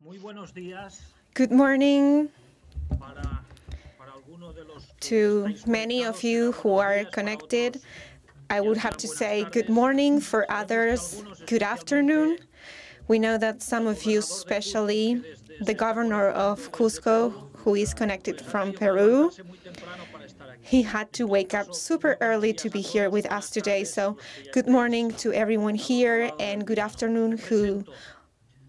Muy buenos días Good morning para, para algunos de los que to estáis many of conectados, será you who buenos are días, para connected. otros I ya would have serán to buenas say good tardes. morning, for Sabemos que others, algunos, good afternoon. especialmente We know that some el of you, gobernador de Cusco, que especially the se está governor conectando of desde Cusco, Perú, who is connected pues ha from tenido que Peru, levantarse muy temprano para estar aquí. he had En to todo wake up caso, muy super buenos early to días be a here todos y with us buenas today. tardes a So los que ya good estéis morning to everyone al otro here lado del and good piano. afternoon Me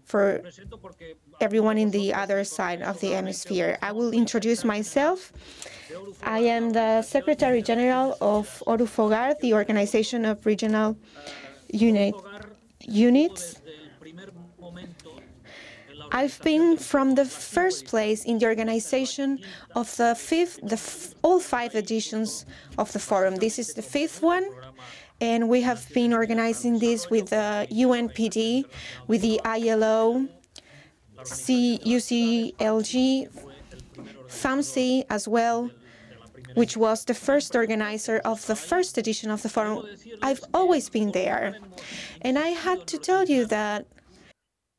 for presento porque algunos de everyone in the vosotros other me side conocéis of the sobradamente. hemisphere. I will Soy introduce secretario general myself. de I Orufogar, la am the Organización Secretary de General Regiones of Unidas, Orufogar, que the os represento Organization hoy. of Regional Orufogar estuvo Units. desde el primer momento en la I've organización been del from foro, the en las 5 first place in the ediciones. Esta es la organization quinta, of the desde el fifth, primer momento all estuvimos 5 ahí, editions junto of the forum. This is básicamente the con fifth PNUD, el one, Programa and we de have been Naciones Unidas para el organizing this with Desarrollo, con la the OIT, la Organización UNPD, Internacional with del the Trabajo, con ILO, PNU, la Organización de las Ciudades, FAMSI, que UCLG, fue el primer organizador FAMSI as well, de la primera which edición. was the first Siempre organizer hemos of the estado ahí first edition of the y debo forum. I've decirles que always been Orufogar there. hemos And I insistido had en to tell you organizar. that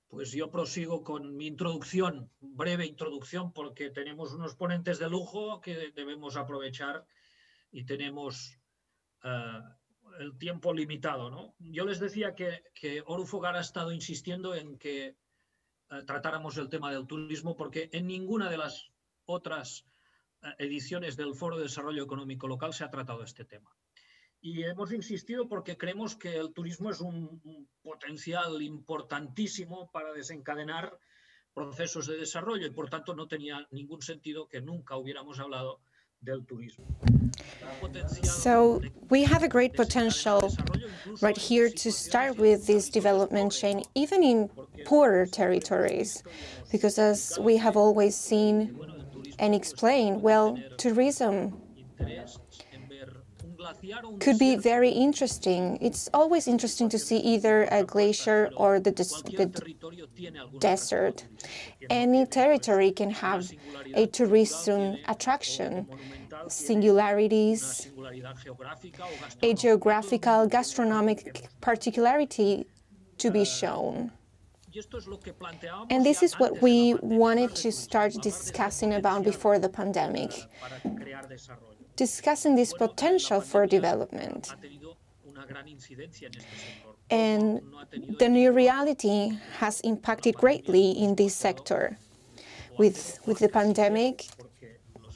Pues yo prosigo con mi introducción, breve introducción, porque tenemos unos ponentes de lujo que debemos aprovechar y tenemos uh, el tiempo limitado, ¿no? Yo les decía que Orufogar ha estado insistiendo en que tratáramos el tema del turismo porque en ninguna de las otras ediciones del Foro de Desarrollo Económico Local se ha tratado este tema. Y hemos insistido porque creemos que el turismo es un potencial importantísimo para desencadenar procesos de desarrollo y por tanto no tenía ningún sentido que nunca hubiéramos hablado del turismo. so we have a great potential right here to start with this development chain, even in poorer territories, because as we have always seen and explained, well, tourism could be very interesting. It's always interesting to see either a glacier or the desert. Any territory can have a tourism attraction, singularities, a geographical, gastronomic particularity to be shown. And this is what we wanted to start discussing about before the pandemic, discussing this potential for development. And the new reality has impacted greatly in this sector. With the pandemic,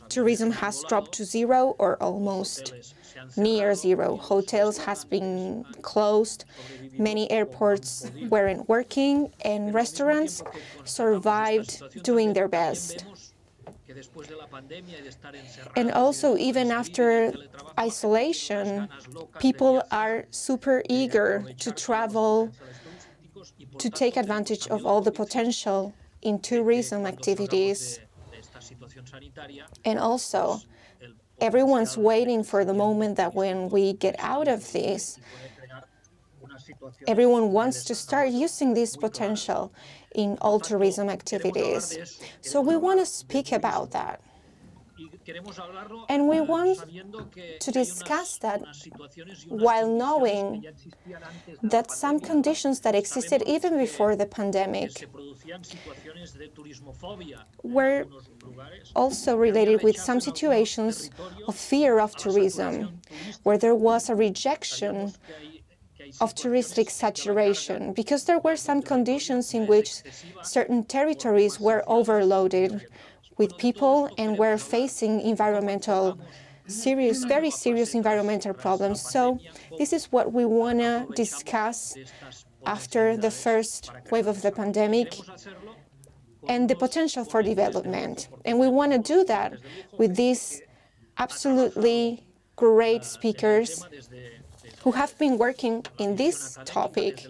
tourism has dropped to zero or almost near zero. Hotels has been closed, many airports weren't working, and restaurants survived doing their best. And also, even after isolation, people are super eager to travel, to take advantage of all the potential in tourism activities. And also, everyone's waiting for the moment that when we get out of this, everyone wants to start using this potential in all tourism activities. So we want to speak about that. And we want to discuss that while knowing that some conditions that existed even before the pandemic were also related with some situations of fear of tourism, where there was a rejection of touristic saturation, because there were some conditions in which certain territories were overloaded with people and were facing very serious environmental problems. So this is what we want to discuss after the first wave of the pandemic and the potential for development. And we want to do that with these absolutely great speakers who have been working in this topic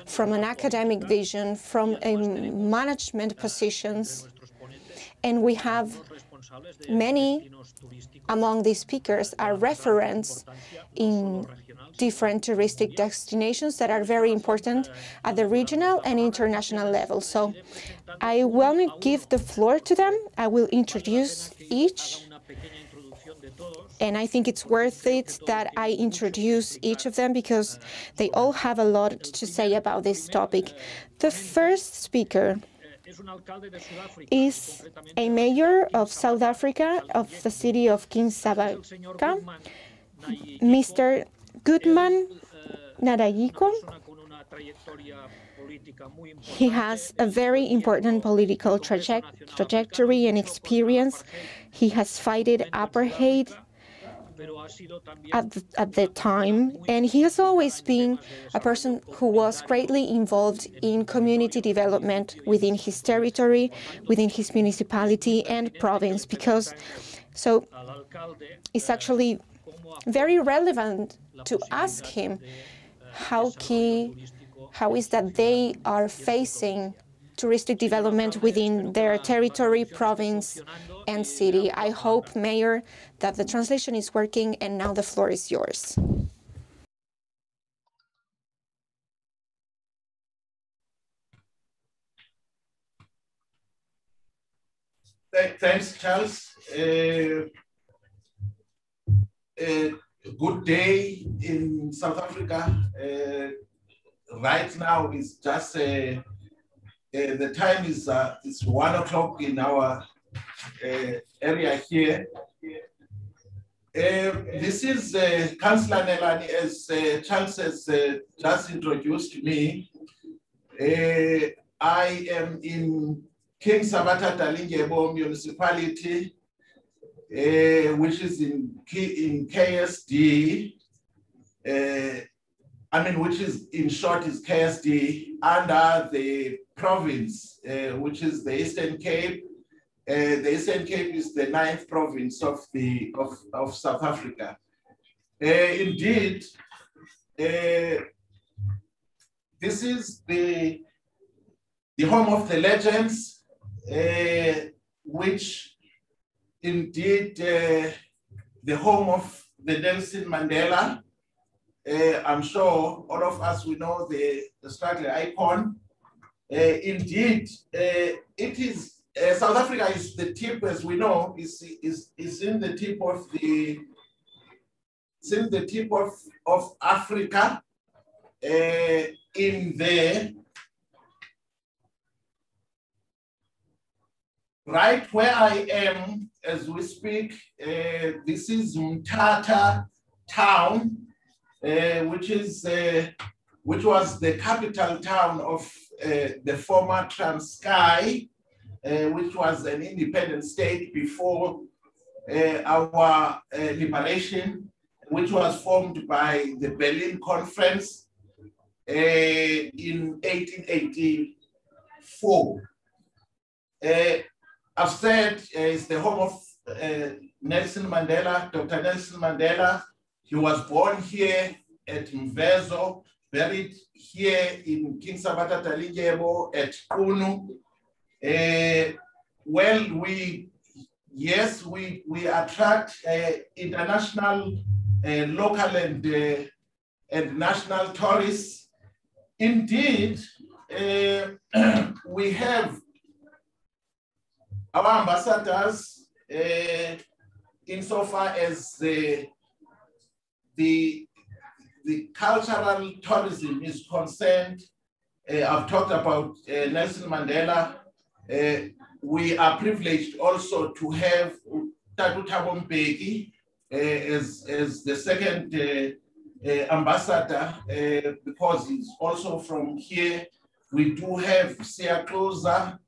from an academic vision, from a management positions. And we have many among these speakers are referents in different touristic destinations that are very important at the regional and international level. So I want to give the floor to them. I will introduce each. And I think it's worth it that I introduce each of them because they all have a lot to say about this topic. The first speaker is a mayor of South Africa, of the city of Kinsabaka, Mr. Goodman Narayiko. He has a very important political trajectory and experience. He has fighted apartheid at the time, and he has always been a person who was greatly involved in community development within his territory, within his municipality and province, because so it's actually very relevant to ask him how is that they are facing touristic development within their territory, province, and city. I hope, Mayor, that the translation is working, and now the floor is yours. Thanks, Charles. Good day in South Africa. Right now is just the time is 1 o'clock in our area here. This is Councillor Nelani, as Charles has just introduced me. I am in King Sabata Talingebo municipality, which is in KSD. Which is in short is KSD, under the province, which is the Eastern Cape. The Eastern Cape is the 9th province of South Africa. Indeed, this is the home of the legends, which indeed the home of the Nelson Mandela. I'm sure all of us, we know the struggle icon. Indeed, it is South Africa is the tip, as we know, is in the tip of of Africa. In there, right where I am as we speak, this is Mthatha town. Which was the capital town of the former Transkei, which was an independent state before our liberation, which was formed by the Berlin Conference in 1884. I've said it's the home of Nelson Mandela, Dr. Nelson Mandela. He was born here at Mvezo, buried here in King Sabata Talingebo at Kunu. Well, we attract international, local and national tourists. Indeed, we have our ambassadors insofar as the cultural tourism is concerned. I've talked about Nelson Mandela. We are privileged also to have Tatu Thabo Mbeki as the second ambassador, because he's also from here. We do have Sia Closer,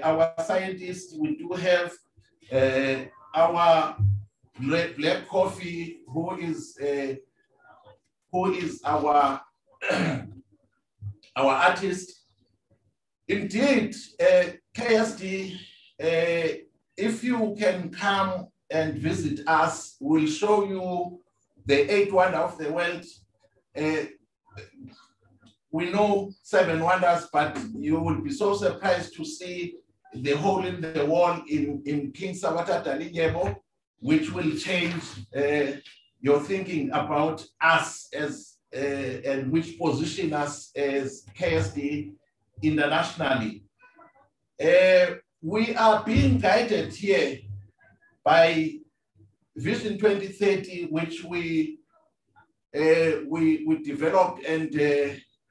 our scientist. We do have our Black Coffee, who is our our artist. Indeed, KSD, if you can come and visit us, we'll show you the 8 wonders of the world. We know 7 wonders, but you will be so surprised to see the hole in the wall in King Sabata Talingebo, which will change your thinking about us as and which position us as KSD internationally. We are being guided here by Vision 2030, which we developed and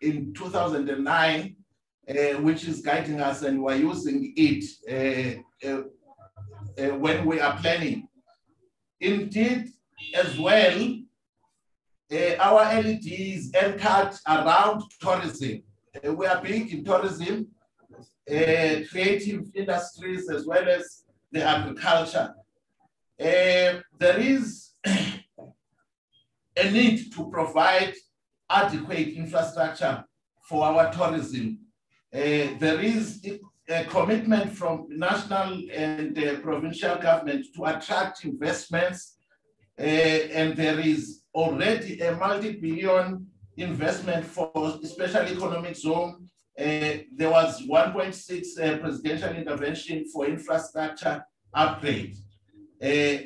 in 2009. which is guiding us, and we're using it when we are planning. Indeed, as well, our LED is anchored around tourism. We are big in tourism, creative industries, as well as the agriculture. There is a need to provide adequate infrastructure for our tourism. There is a commitment from national and provincial government to attract investments, and there is already a multi-billion investment for special economic zone. There was 1.6 presidential intervention for infrastructure upgrade.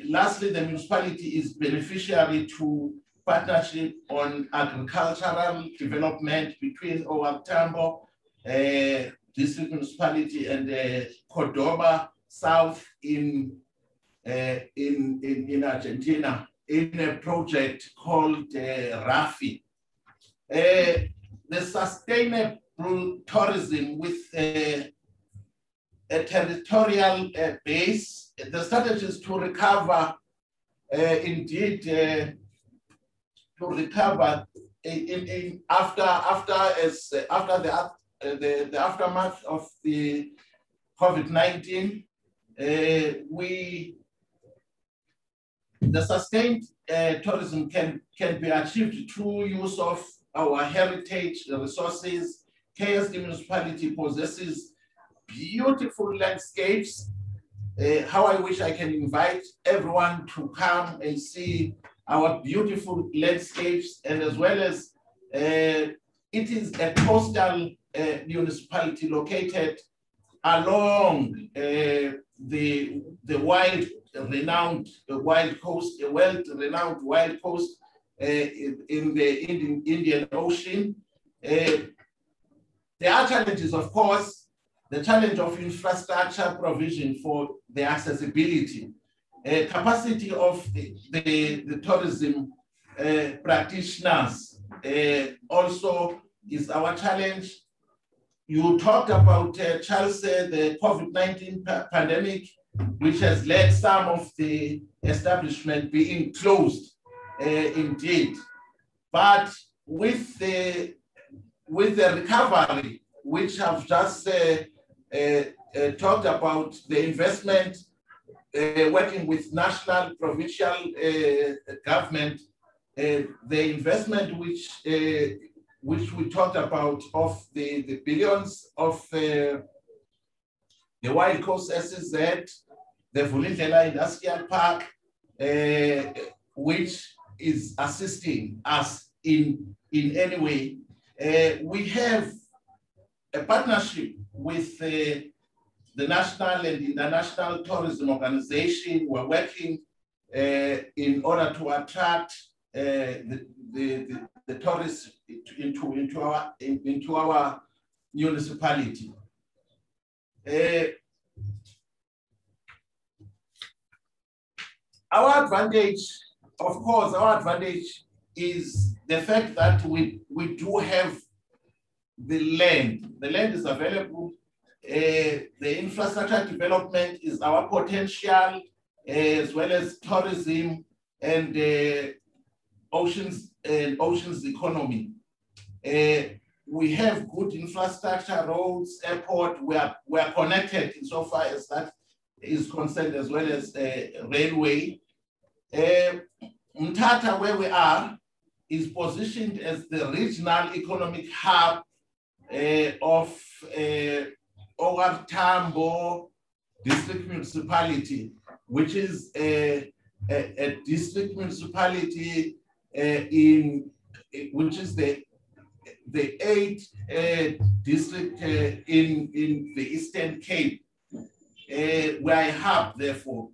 Lastly, the municipality is beneficiary to partnership on agricultural development between OR Tambo district municipality and Cordoba South in Argentina, in a project called RAFI. The sustainable tourism with a territorial base, the strategy is to recover, indeed, to recover after the aftermath of the COVID-19. The sustained tourism can be achieved through use of our heritage resources. KSD municipality possesses beautiful landscapes. How I wish I can invite everyone to come and see our beautiful landscapes, and as well as it is a coastal municipality located along the world-renowned wild coast, a world-renowned wild coast in the Indian Ocean. There are challenges, of course, the challenge of infrastructure provision for the accessibility, capacity of the tourism practitioners also is our challenge. You talked about, Charles said, the COVID-19 pandemic, which has led some of the establishment being closed, indeed. But with the recovery, which I've just talked about, the investment, working with national, provincial government, the investment which we talked about of the billions of the Wild Coast SEZ, the Vulindlela Industrial Park, which is assisting us in any way. We have a partnership with the national and international tourism organization. We're working in order to attract the tourists into our municipality. Our advantage, of course, is the fact that we do have the land. The land is available. The infrastructure development is our potential, as well as tourism and oceans economy. We have good infrastructure, roads, airport. We are connected insofar as that is concerned, as well as railway. Mthatha, where we are, is positioned as the regional economic hub of OR Tambo district municipality, which is a district municipality which is the 8th district in the Eastern Cape. We are a hub, therefore.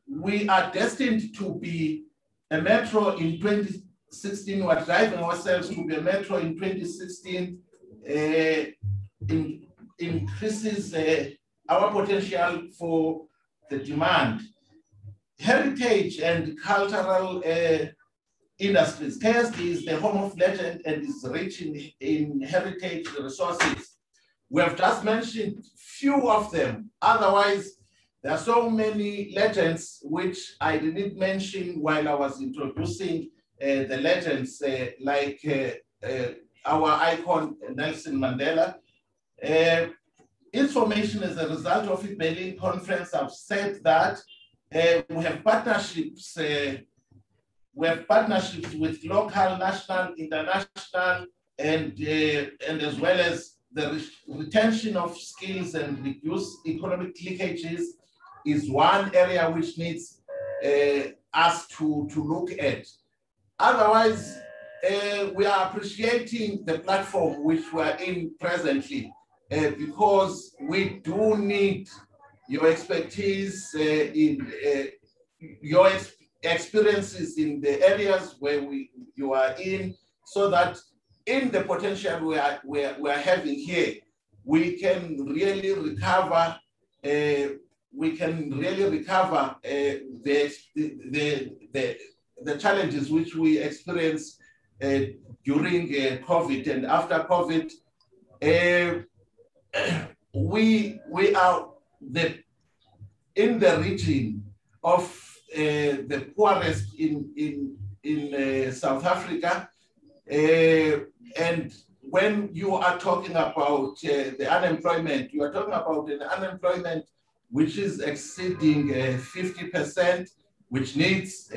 We are destined to be a metro in 2016. We are driving ourselves to be a metro in 2016. Increases our potential for the demand. Heritage and cultural industries. KSD is the home of legend and is rich in heritage resources. We have just mentioned few of them. Otherwise, there are so many legends which I didn't mention while I was introducing the legends, like our icon Nelson Mandela. Information as a result of the Berlin conference have said that we have partnerships. We have partnerships with local, national, international, and as well as the retention of skills and reduce economic leakages is one area which needs us to look at. Otherwise, we are appreciating the platform which we are in presently because we do need your expertise in your experiences in the areas where you are in, so that in the potential we are having here, we can really recover. We can really recover the challenges which we experienced during COVID and after COVID. We are in the region of the poorest in South Africa, and when you are talking about the unemployment, you are talking about an unemployment which is exceeding 50%, which needs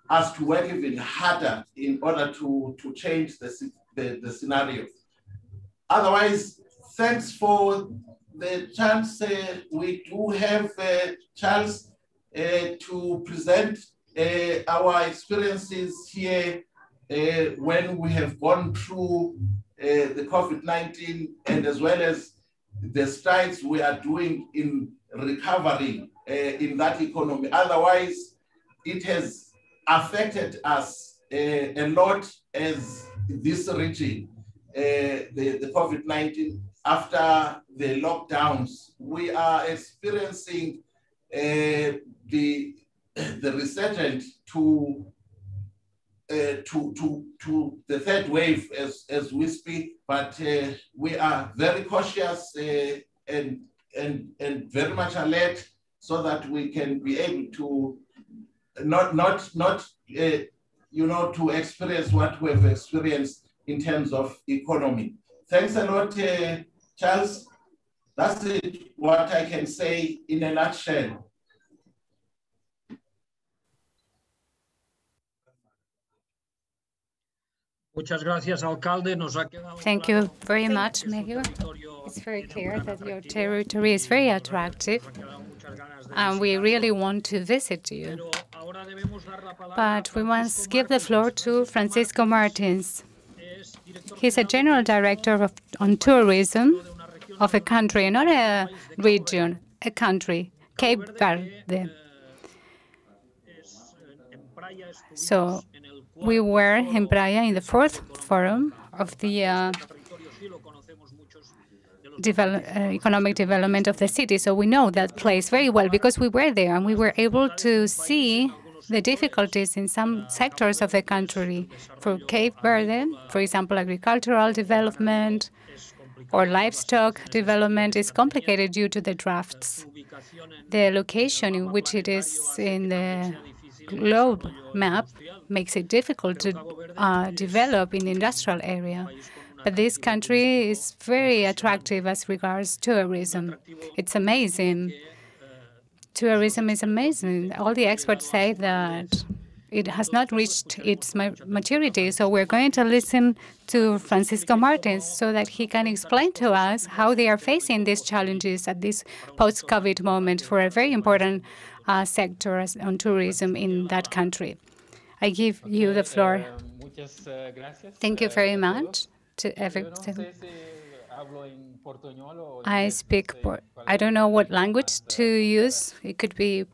us to work even harder in order to change the scenario. Otherwise, thanks for the chance we do have, Charles, to present our experiences here when we have gone through the COVID-19, and as well as the strides we are doing in recovering in that economy. Otherwise, it has affected us a lot as this region, the COVID-19. After the lockdowns, we are experiencing the resurgence to the third wave as we speak, but we are very cautious and very much alert, so that we can be able to not to experience what we have experienced in terms of economy. Thanks a lot, Charles. That's it, what I can say in a nutshell. Thank you very much, Mayor. It's very clear that your territory is very attractive, and we really want to visit you. But we must give the floor to Francisco Martins. He's a general director on tourism of a country, not a region, a country, Cape Verde. So we were in Praia in the 4th forum of the economic development of the city. So we know that place very well because we were there, and we were able to see the difficulties in some sectors of the country. For Cape Verde, for example, agricultural development or livestock development is complicated due to the drafts. The location in which it is in the globe map makes it difficult to develop in the industrial area. But this country is very attractive as regards tourism. It's amazing. Tourism is amazing. All the experts say that it has not reached its maturity. So we're going to listen to Francisco Martins so that he can explain to us how they are facing these challenges at this post-COVID moment for a very important sector on tourism in that country. I give you the floor. Thank you very much to everyone. I speak, I don't know what language to use. It could be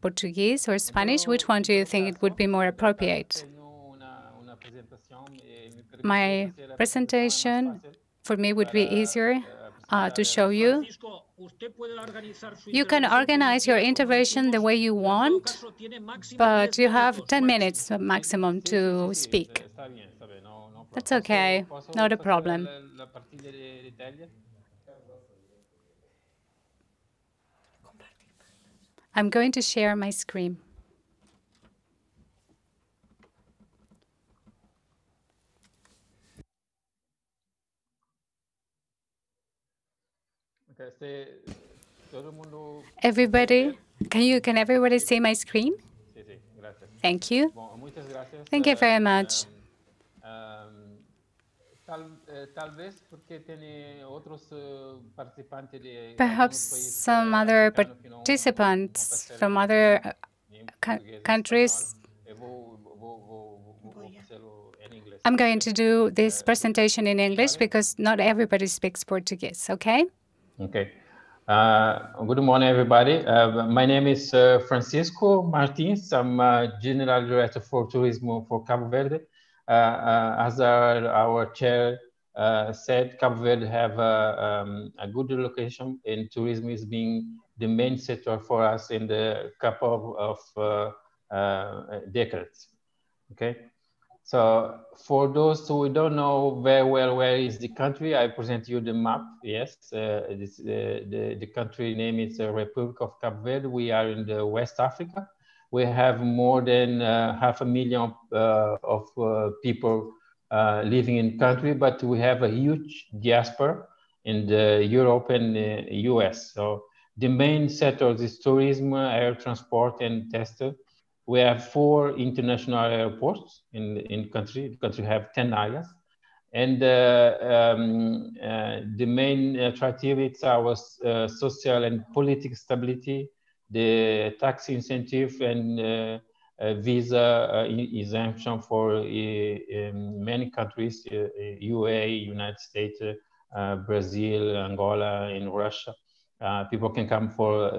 Portuguese or Spanish. Which one do you think it would be more appropriate? My presentation, for me, would be easier to show you. You can organize your intervention the way you want, but you have 10 minutes maximum to speak. That's okay, not a problem. I'm going to share my screen. Everybody, can everybody see my screen? Thank you. Thank you very much. Perhaps some other participants from other countries. I'm going to do this presentation in English because not everybody speaks Portuguese, okay? Okay. Good morning, everybody. My name is Francisco Martins. I'm General Director for Tourism for Cabo Verde. As our chair said, Cabo Verde have a good location, and tourism is being the main sector for us in the couple of decades. Okay. So for those who don't know very well where is the country, I present you the map. Yes, the country name is Republic of Cape Verde. We are in the West Africa. We have more than 500,000 of people living in the country, but we have a huge diaspora in the Europe and US. So the main sectors is tourism, air transport, and testing. We have 4 international airports in the country. The country have 10 areas. And the main attractive is our social and political stability, the tax incentive and visa exemption for many countries, UAE, United States, Brazil, Angola, and Russia. People can come for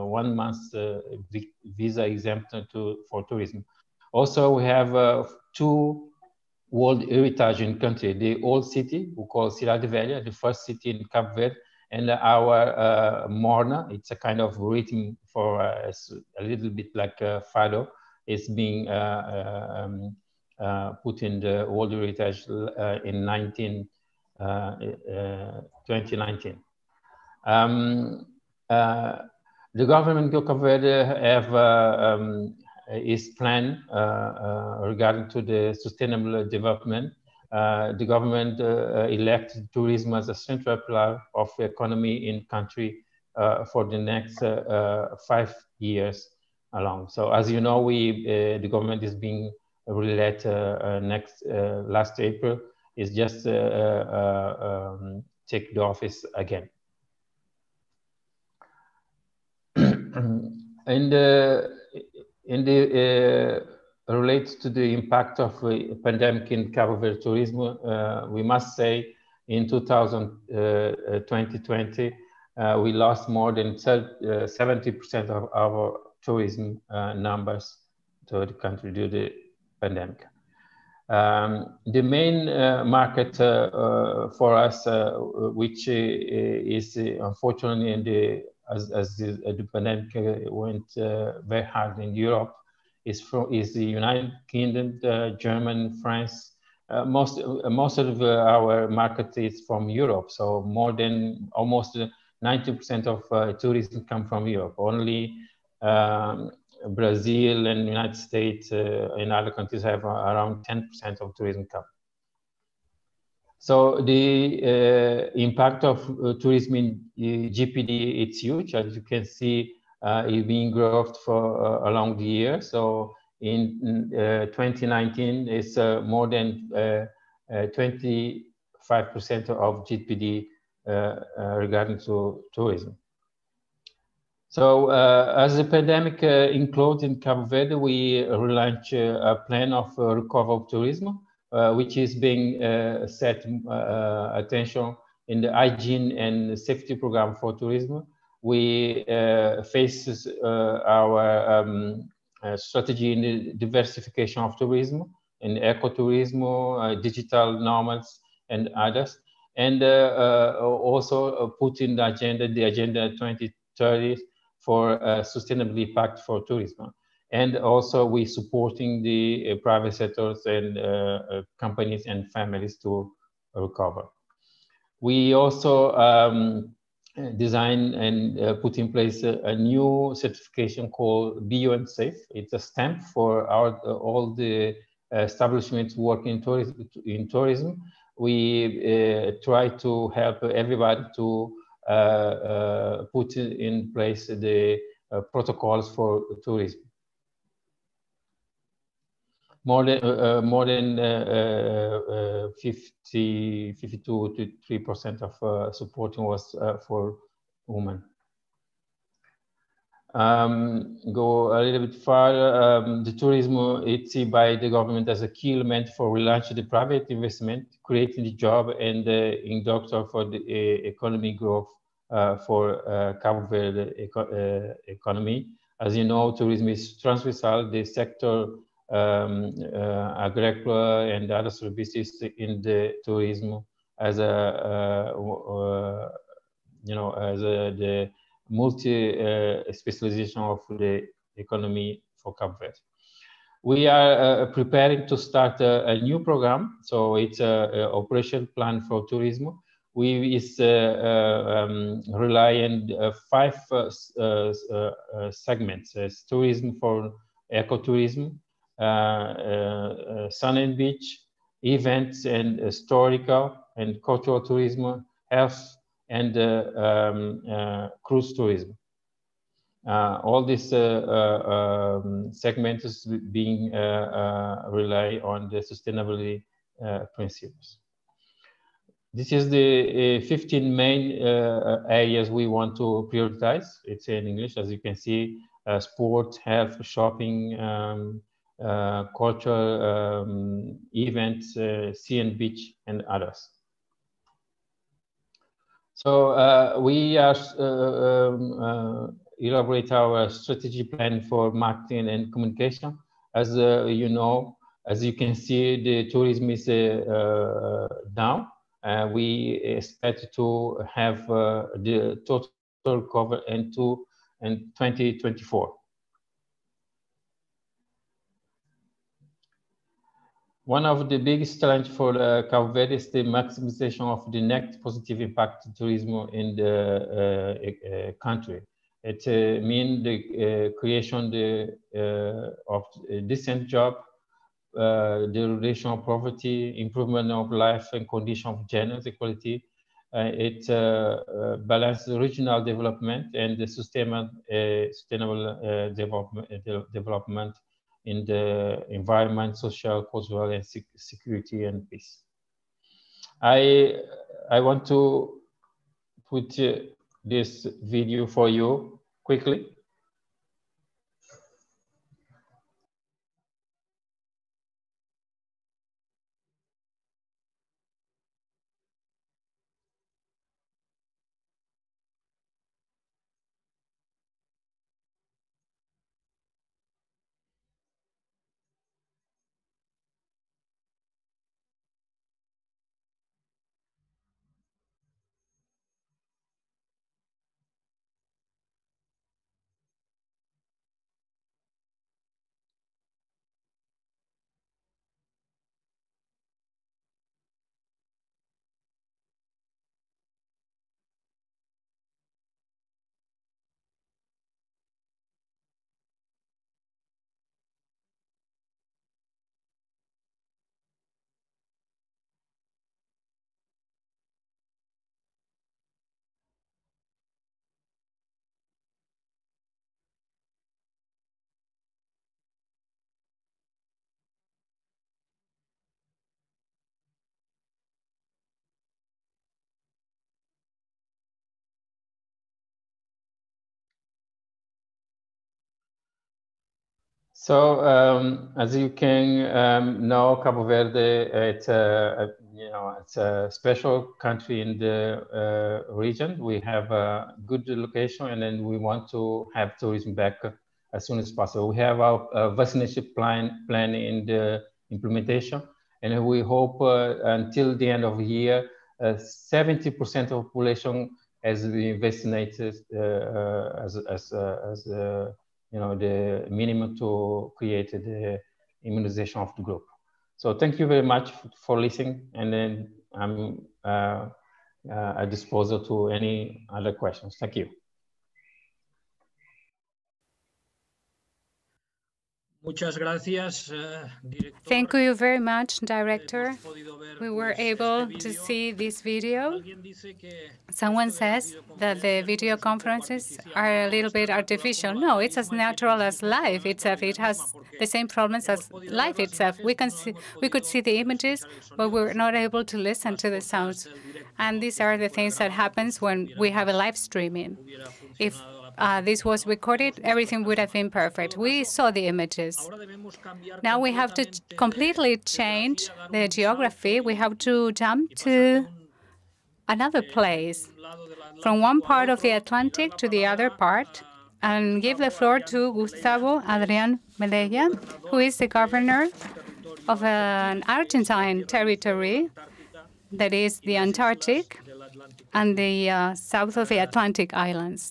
1 month visa exemption for tourism. Also, we have 2 World Heritage in country. The old city, we call Cidade Velha, the first city in Cape Verde, and our morna, it's a kind of rhythm for a little bit like fado. It's being put in the World Heritage in 2019. The government of Cape Verde have its plan regarding to the sustainable development. The government elected tourism as a central pillar of the economy in country for the next 5 years along. So as you know, the government is being re-elected last April. Is just take the office again. And relates to the impact of the pandemic in Cabo Verde tourism, we must say in 2020, we lost more than 70% of our tourism numbers to the country due to the pandemic. The main market for us, which is unfortunately in as the pandemic went very hard in Europe, is the United Kingdom, Germany, France. Most of our market is from Europe, so more than almost 90% of tourism come from Europe. Only Brazil and United States and other countries have around 10% of tourism come. So the impact of tourism in GPD, it's huge. As you can see, it's being growth for along the year. So in 2019, it's more than 25% of GPD regarding to tourism. So as the pandemic includes in Cabo Verde, we relaunch a plan of recovery of tourism, which is being set attention in the hygiene and safety program for tourism. We face our strategy in the diversification of tourism, in ecotourism, digital nomads, and others, and also put in the agenda 2030 for sustainable impact for tourism. And also we supporting the private sectors and companies and families to recover. We also designed and put in place a new certification called Bio and Safe. It's a stamp for all the establishments working in tourism. We try to help everybody to put in place the protocols for tourism. More than 52 to 3% of supporting was for women. Go a little bit further. The tourism it's seen by the government as a key element for relaunching the private investment, creating the job and the inductor for the economic growth for Cabo Verde economy. As you know, tourism is transversal. The sector agriculture and other services in the tourism as a the multi-specialization of the economy for Cabo Verde. We are preparing to start a new program. So it's an operation plan for tourism. We is rely on 5 segments as tourism for ecotourism, sun and beach, events and historical and cultural tourism, health, and cruise tourism. All these segments being rely on the sustainability principles. This is the 15 main areas we want to prioritize. It's in English, as you can see, sport, health, shopping, culture, events, sea and beach, and others. So we are elaborate our strategy plan for marketing and communication. As you know, as you can see, the tourism is down. We expect to have the total cover in 2024. One of the biggest challenges for Cabo Verde is the maximization of the net positive impact of tourism in the country. It means the creation of a decent job, the reduction of poverty, improvement of life and condition of gender equality. It balances regional development and the sustainable development in the environment, social, cultural, and security and peace. I want to put this video for you quickly. So as you can know, Cabo Verde, it's a special country in the region. We have a good location, and then we want to have tourism back as soon as possible. We have our vaccination plan in the implementation, and we hope until the end of the year, 70% of the population has been vaccinated as the minimum to create the immunization of the group. So thank you very much for listening, and then I'm at disposal to any other questions. Thank you. Thank you very much, Director. We were able to see this video. Someone says that the video conferences are a little bit artificial. No, it's as natural as life itself. It has the same problems as life itself. We could see the images, but we're not able to listen to the sounds. And these are the things that happens when we have a live streaming. If this was recorded, everything would have been perfect. We saw the images. Now we have to completely change the geography. We have to jump to another place, from one part of the Atlantic to the other part, and give the floor to Gustavo Adrián Medella, who is the governor of an Argentine territory that is the Antarctic and the south of the Atlantic islands.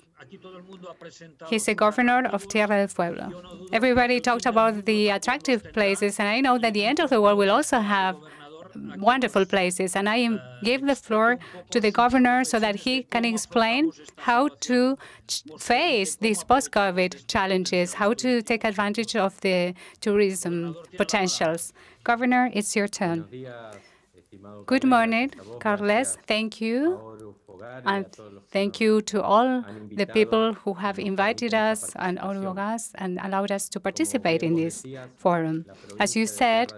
He's the governor of Tierra del Fuego. Everybody talked about the attractive places, and I know that the end of the world will also have wonderful places. And I give the floor to the governor so that he can explain how to face these post-COVID challenges, how to take advantage of the tourism potentials. Governor, it's your turn. Good morning, Carles. Thank you. And thank you to all the people who have invited us and Orugas and allowed us to participate in this forum. As you said,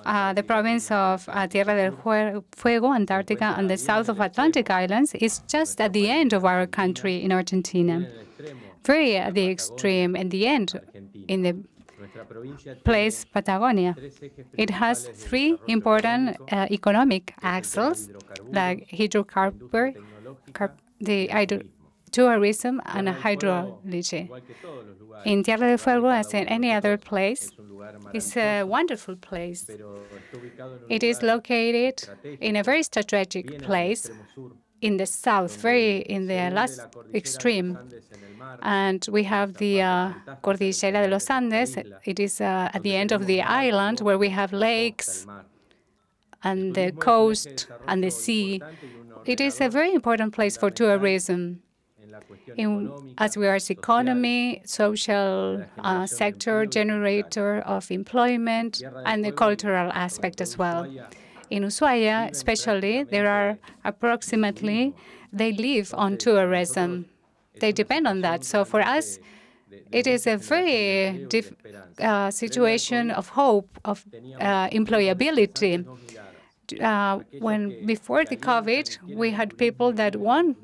the province of Tierra del Fuego, Antarctica, and the south of Atlantic Islands is just at the end of our country in Argentina. Very at the extreme, in the end, in the place Patagonia. It has three important economic axes, like hydrocarbon, the tourism, and hydrology. In Tierra del Fuego, as in any other place, it's a wonderful place. It is located in a very strategic place in the south, very in the last extreme. And we have the Cordillera de los Andes. It is at the end of the island where we have lakes and the coast and the sea. It is a very important place for tourism. As we are an economy, social sector, generator of employment, and the cultural aspect as well. In Ushuaia, especially, there are approximately, they live on tourism. They depend on that. So for us, it is a very situation of hope, of employability. When before the COVID, we had people that want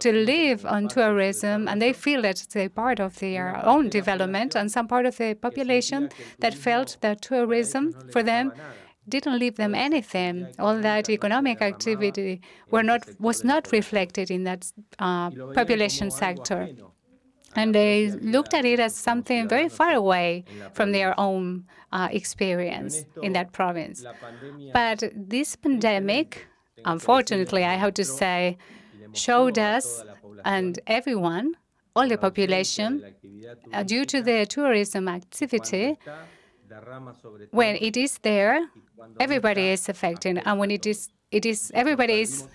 to live on tourism, and they feel that it's a part of their own development, and some part of the population that felt that tourism for them didn't leave them anything. All that economic activity was not reflected in that population sector. And they looked at it as something very far away from their own experience in that province. But this pandemic, unfortunately, I have to say, showed us and everyone, all the population, due to the tourism activity, when it is there, everybody is affected, and when it is everybody is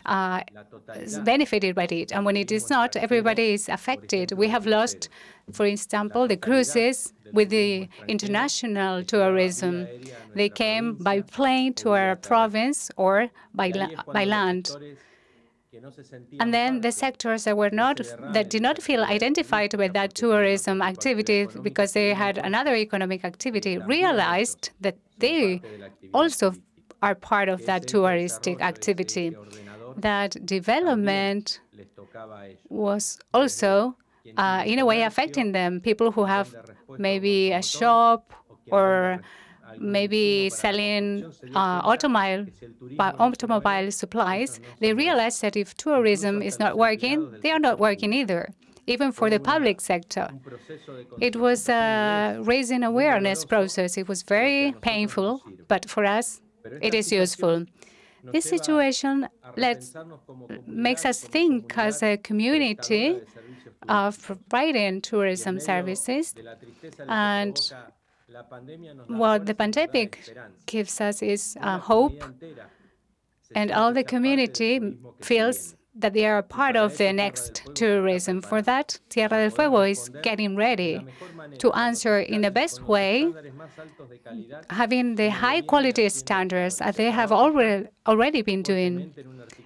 benefited by it, and when it is not, everybody is affected. We have lost, for example, the cruises with the international tourism. They came by plane to our province or by land. And then the sectors that did not feel identified with that tourism activity because they had another economic activity realized that they also are part of that touristic activity. That development was also, in a way, affecting them. People who have maybe a shop or maybe selling automobile supplies, they realize that if tourism is not working, they are not working either, even for the public sector. It was a raising awareness process. It was very painful, but for us, it is useful. This situation makes us think as a community of providing tourism services, and what the pandemic gives us is hope, and all the community feels that they are a part of the next tourism. For that, Tierra del Fuego is getting ready to answer in the best way, having the high quality standards that they have already been doing.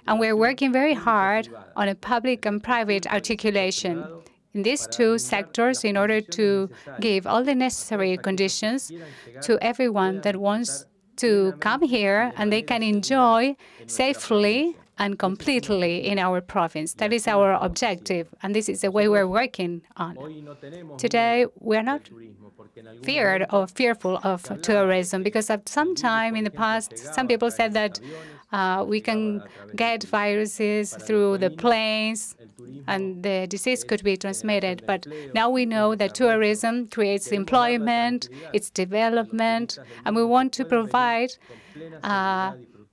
And we're working very hard on a public and private articulation in these two sectors in order to give all the necessary conditions to everyone that wants to come here and they can enjoy safely and completely in our province. That is our objective, and this is the way we're working on. Today, we're not feared or fearful of tourism because at some time in the past, some people said that we can get viruses through the planes and the disease could be transmitted. But now we know that tourism creates employment, it's development, and we want to provide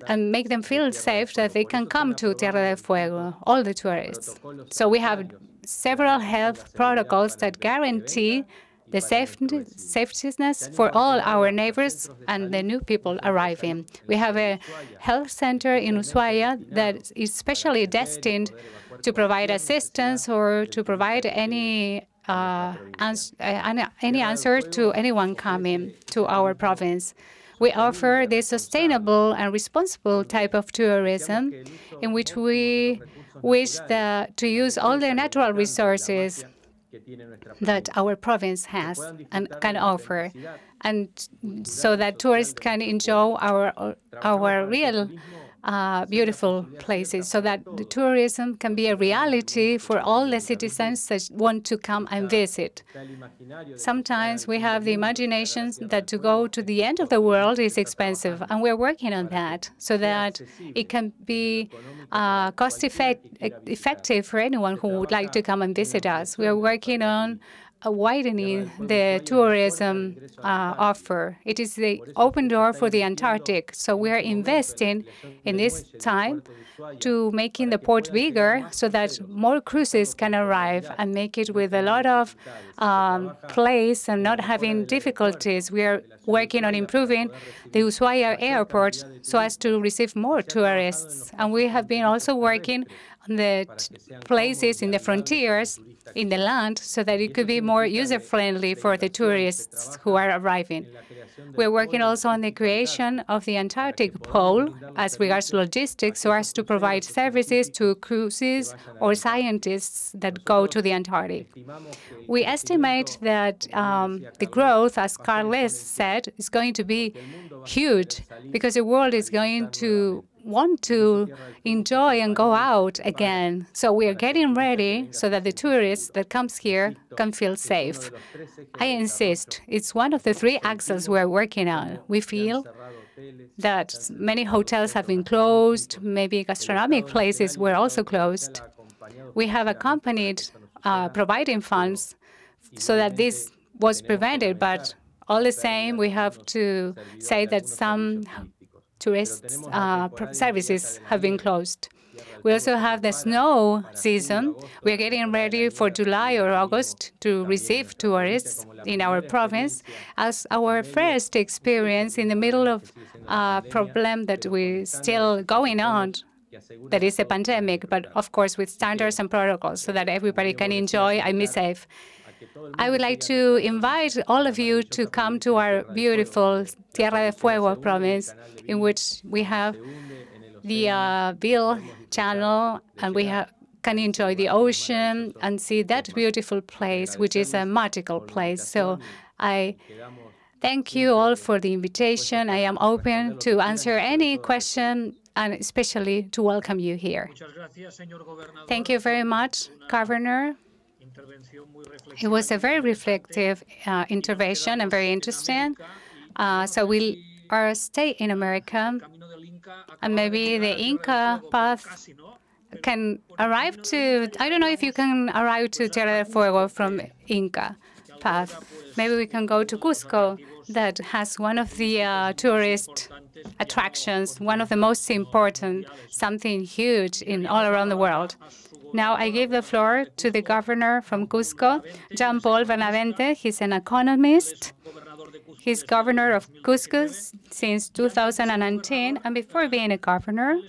and make them feel safe that they can come to Tierra del Fuego, all the tourists. So we have several health protocols that guarantee the safetyness for all our neighbors and the new people arriving. We have a health center in Ushuaia that is specially destined to provide assistance or to provide any answer to anyone coming to our province. We offer the sustainable and responsible type of tourism in which we wish to use all the natural resources that our province has and can offer, and so that tourists can enjoy our real beautiful places, so that the tourism can be a reality for all the citizens that want to come and visit. Sometimes we have the imagination that to go to the end of the world is expensive, and we're working on that so that it can be cost-effective for anyone who would like to come and visit us. We are working on widening the tourism offer. It is the open door for the Antarctic. So we are investing in this time to making the port bigger so that more cruises can arrive and make it with a lot of place and not having difficulties. We are working on improving the Ushuaia airport so as to receive more tourists. And we have been also working on the places in the frontiers, in the land, so that it could be more user-friendly for the tourists who are arriving. We're working also on the creation of the Antarctic Pole as regards logistics, so as to provide services to cruises or scientists that go to the Antarctic. We estimate that the growth, as Carles said, is going to be huge because the world is going to want to enjoy and go out again. So we are getting ready so that the tourists that comes here can feel safe. I insist, it's one of the three axes we're working on. We feel that many hotels have been closed, maybe gastronomic places were also closed. We have accompanied providing funds so that this was prevented, but all the same, we have to say that some tourist services have been closed. We also have the snow season. We're getting ready for July or August to receive tourists in our province as our first experience in the middle of a problem that we're still going on, that is a pandemic, but of course with standards and protocols so that everybody can enjoy and be safe. I would like to invite all of you to come to our beautiful Tierra del Fuego province, in which we have the Bill Channel, and we can enjoy the ocean and see that beautiful place, which is a magical place. So I thank you all for the invitation. I am open to answer any question and especially to welcome you here. Thank you very much, Governor. It was a very reflective intervention and very interesting. So we'll stay in America, and maybe the Inca path can arrive to, I don't know if you can arrive to Tierra del Fuego from Inca path. Maybe we can go to Cusco, that has one of the tourist attractions, one of the most important, something huge in all around the world. Now I give the floor to the governor from Cusco, Jean Paul Benavente. He's an economist. He's governor of Cusco since 2019, and before being a governor,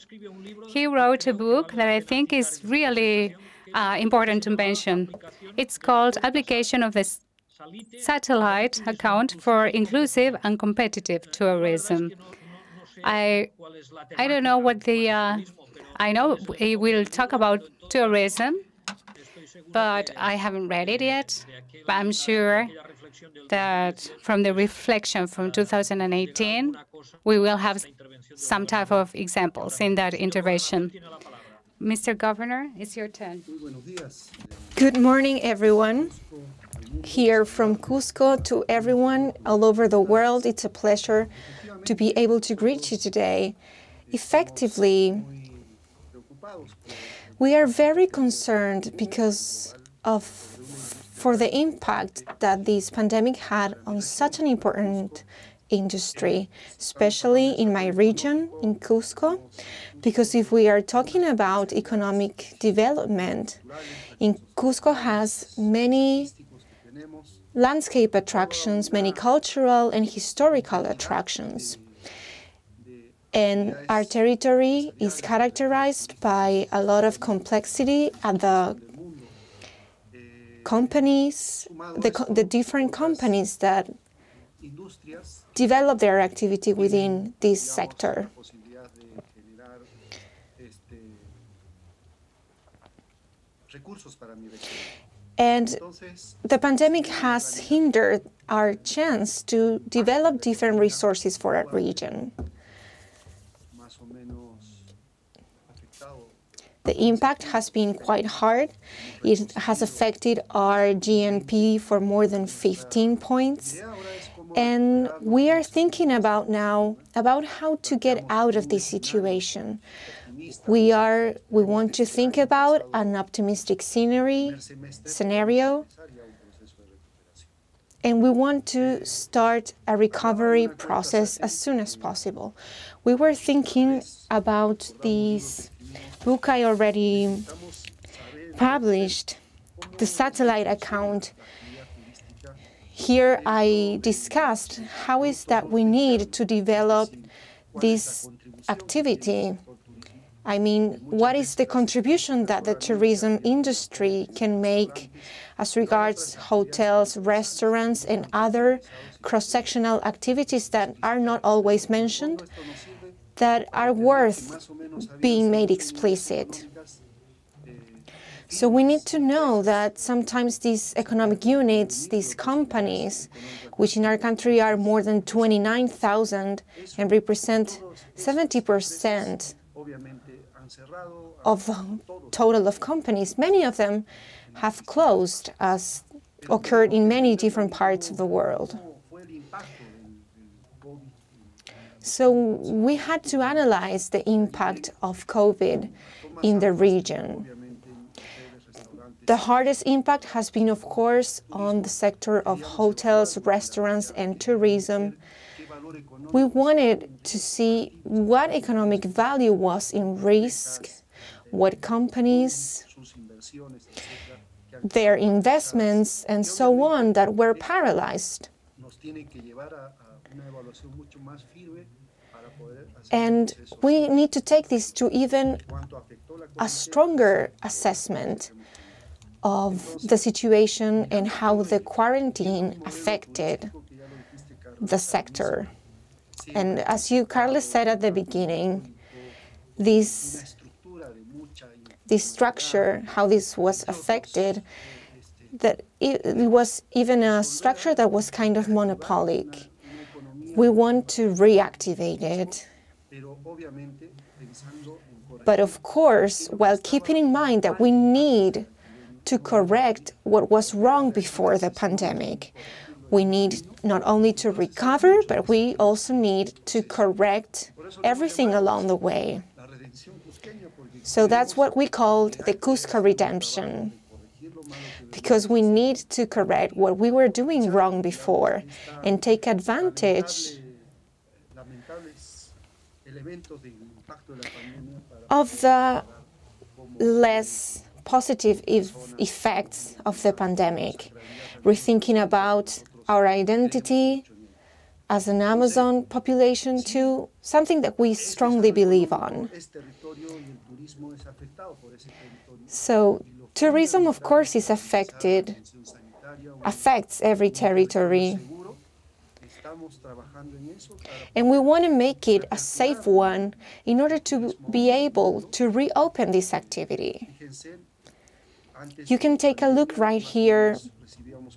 he wrote a book that I think is really important to mention. It's called Application of the Satellite Account for Inclusive and Competitive Tourism. I don't know what the, I know we will talk about tourism, but I haven't read it yet. But I'm sure that from the reflection from 2018, we will have some type of examples in that intervention. Mr. Governor, it's your turn. Good morning, everyone. Here from Cusco to everyone all over the world, it's a pleasure to be able to greet you today. Effectively, we are very concerned because of for the impact that this pandemic had on such an important industry, especially in my region, in Cusco, because if we are talking about economic development, in Cusco has many landscape attractions, many cultural and historical attractions. And our territory is characterized by a lot of complexity at the companies, the different companies that develop their activity within this sector. And the pandemic has hindered our chance to develop different resources for our region. The impact has been quite hard. It has affected our GNP for more than 15 points. And we are thinking about now about how to get out of this situation. We want to think about an optimistic scenario, and we want to start a recovery process as soon as possible. We were thinking about this book I already published, the satellite account. Here I discussed how is that we need to develop this activity. I mean, what is the contribution that the tourism industry can make as regards hotels, restaurants, and other cross-sectional activities that are not always mentioned, that are worth being made explicit. So we need to know that sometimes these economic units, these companies, which in our country are more than 29,000 and represent 70% of the total of companies, many of them have closed, as occurred in many different parts of the world. So we had to analyze the impact of COVID in the region. The hardest impact has been, of course, on the sector of hotels, restaurants, and tourism. We wanted to see what economic value was in risk, what companies, their investments, and so on, that were paralyzed. And we need to take this to even a stronger assessment of the situation and how the quarantine affected the sector. And as you, Carlos, said at the beginning, this structure, how this was affected, that it was even a structure that was kind of monopolic. We want to reactivate it. But of course, while keeping in mind that we need to correct what was wrong before the pandemic. We need not only to recover, but we also need to correct everything along the way. So that's what we called the Cusco redemption, because we need to correct what we were doing wrong before and take advantage of the less positive effects of the pandemic, rethinking about our identity, as an Amazon population to something that we strongly believe on. So tourism, of course, is affects every territory. And we want to make it a safe one in order to be able to reopen this activity. You can take a look right here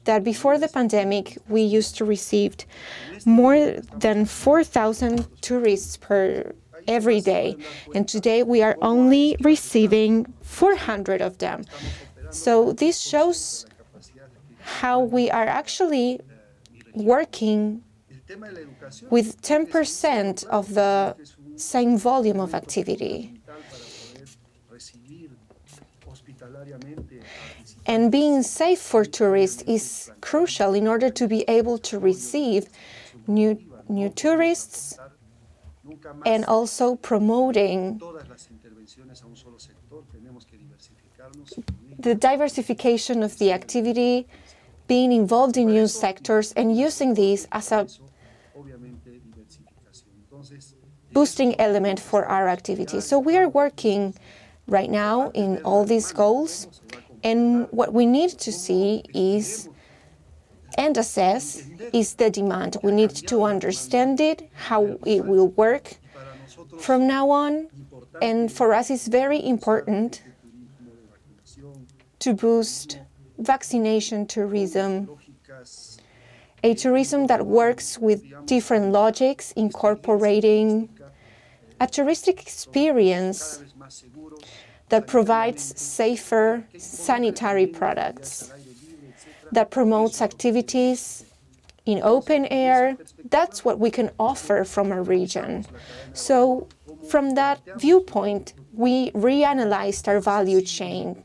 that before the pandemic, we used to receive more than 4,000 tourists every day. And today we are only receiving 400 of them. So this shows how we are actually working with 10% of the same volume of activity. And being safe for tourists is crucial in order to be able to receive new tourists and also promoting the diversification of the activity, being involved in new sectors and using these as a boosting element for our activity. So we are working right now in all these goals, and what we need to see is and assess is the demand. We need to understand it, how it will work from now on, and for us it's very important to boost vaccination tourism, a tourism that works with different logics, incorporating a touristic experience that provides safer sanitary products, that promotes activities in open air. That's what we can offer from a region. So from that viewpoint, we reanalyzed our value chain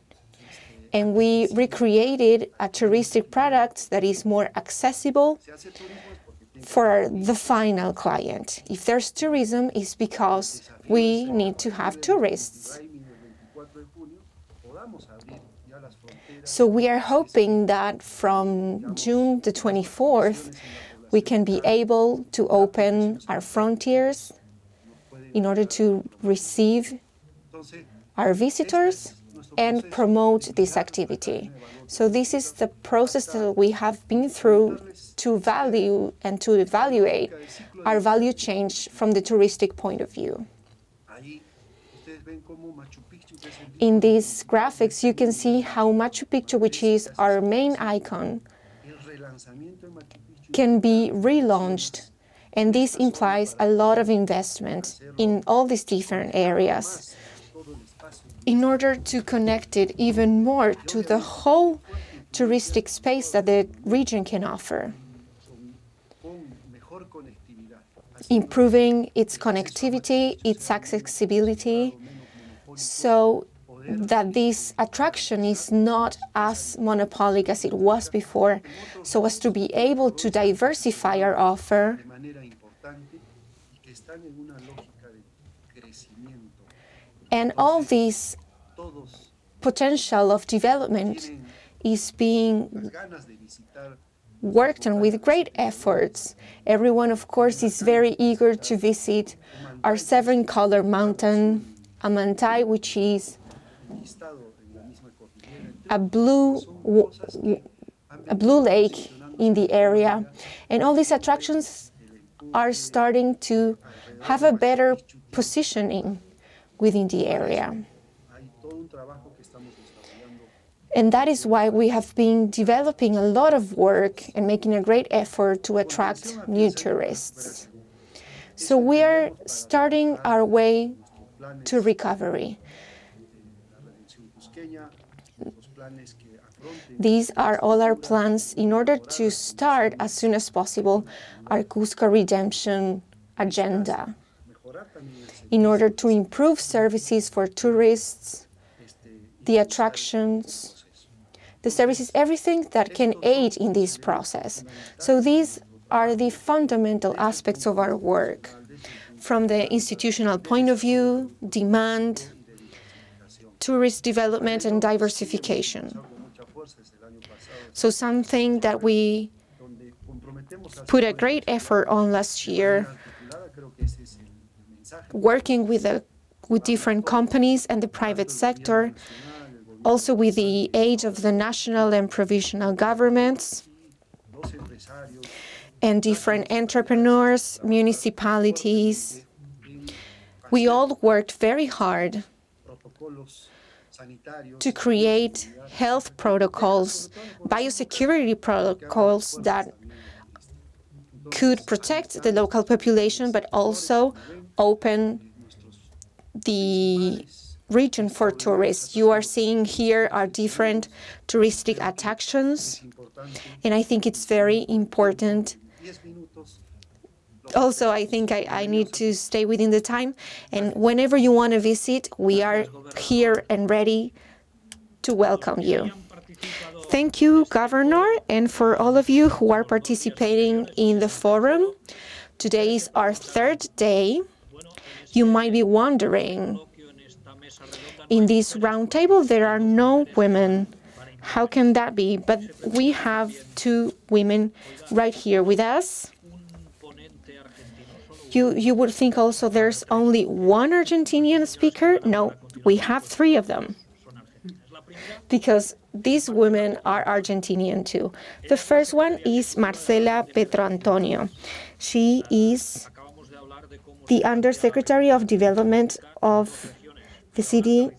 and we recreated a touristic product that is more accessible for the final client. If there's tourism, it's because we need to have tourists. So we are hoping that from June the 24th, we can be able to open our frontiers in order to receive our visitors and promote this activity. So this is the process that we have been through to value and to evaluate our value change from the touristic point of view. In these graphics, you can see how Machu Picchu, which is our main icon, can be relaunched, and this implies a lot of investment in all these different areas in order to connect it even more to the whole touristic space that the region can offer, improving its connectivity, its accessibility, so that this attraction is not as monopolic as it was before, so as to be able to diversify our offer and all this potential of development is being worked on with great efforts. Everyone, of course, is very eager to visit our seven-color mountain, Amantai, which is a blue lake in the area. And all these attractions are starting to have a better positioning within the area. And that is why we have been developing a lot of work and making a great effort to attract new tourists. So we are starting our way to recovery. These are all our plans in order to start as soon as possible our Cusco redemption agenda, in order to improve services for tourists, the attractions, the services, everything that can aid in this process. So these are the fundamental aspects of our work. From the institutional point of view, demand, tourist development, and diversification. So something that we put a great effort on last year, working with different companies and the private sector, also with the aid of the national and provisional governments, and different entrepreneurs, municipalities. We all worked very hard to create health protocols, biosecurity protocols that could protect the local population, but also open the region for tourists. You are seeing here are different touristic attractions, and I think it's very important. Also, I think I need to stay within the time, and whenever you want to visit, we are here and ready to welcome you. Thank you, Governor, and for all of you who are participating in the forum. Today is our third day. You might be wondering, in this round table there are no women. How can that be? But we have two women right here with us. You would think also there's only one Argentinian speaker. No, we have three of them, because these women are Argentinian too. The first one is Marcela Petro Antonio. She is the Undersecretary of Development of the city.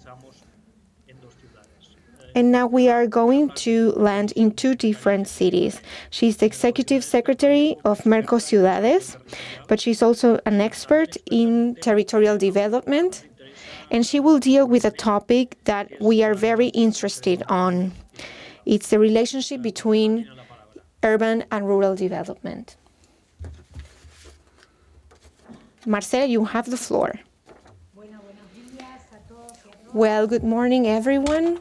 And now we are going to land in two different cities. She's the Executive Secretary of Mercociudades, but she's also an expert in territorial development. And she will deal with a topic that we are very interested on. It's the relationship between urban and rural development. Marcela, you have the floor. Well, good morning, everyone.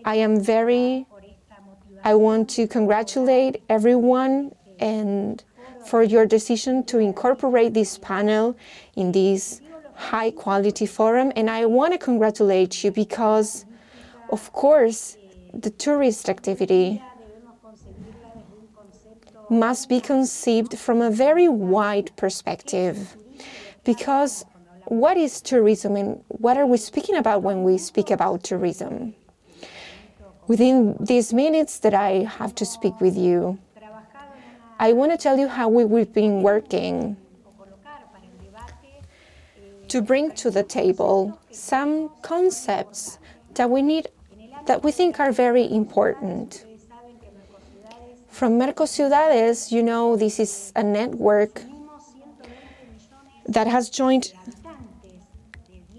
I want to congratulate everyone and for your decision to incorporate this panel in this high-quality forum. And I want to congratulate you because, of course, the tourist activity must be conceived from a very wide perspective. Because what is tourism and what are we speaking about when we speak about tourism? Within these minutes that I have to speak with you, I want to tell you how we've been working to bring to the table some concepts that we think are very important. From Mercociudades, you know, this is a network that has joined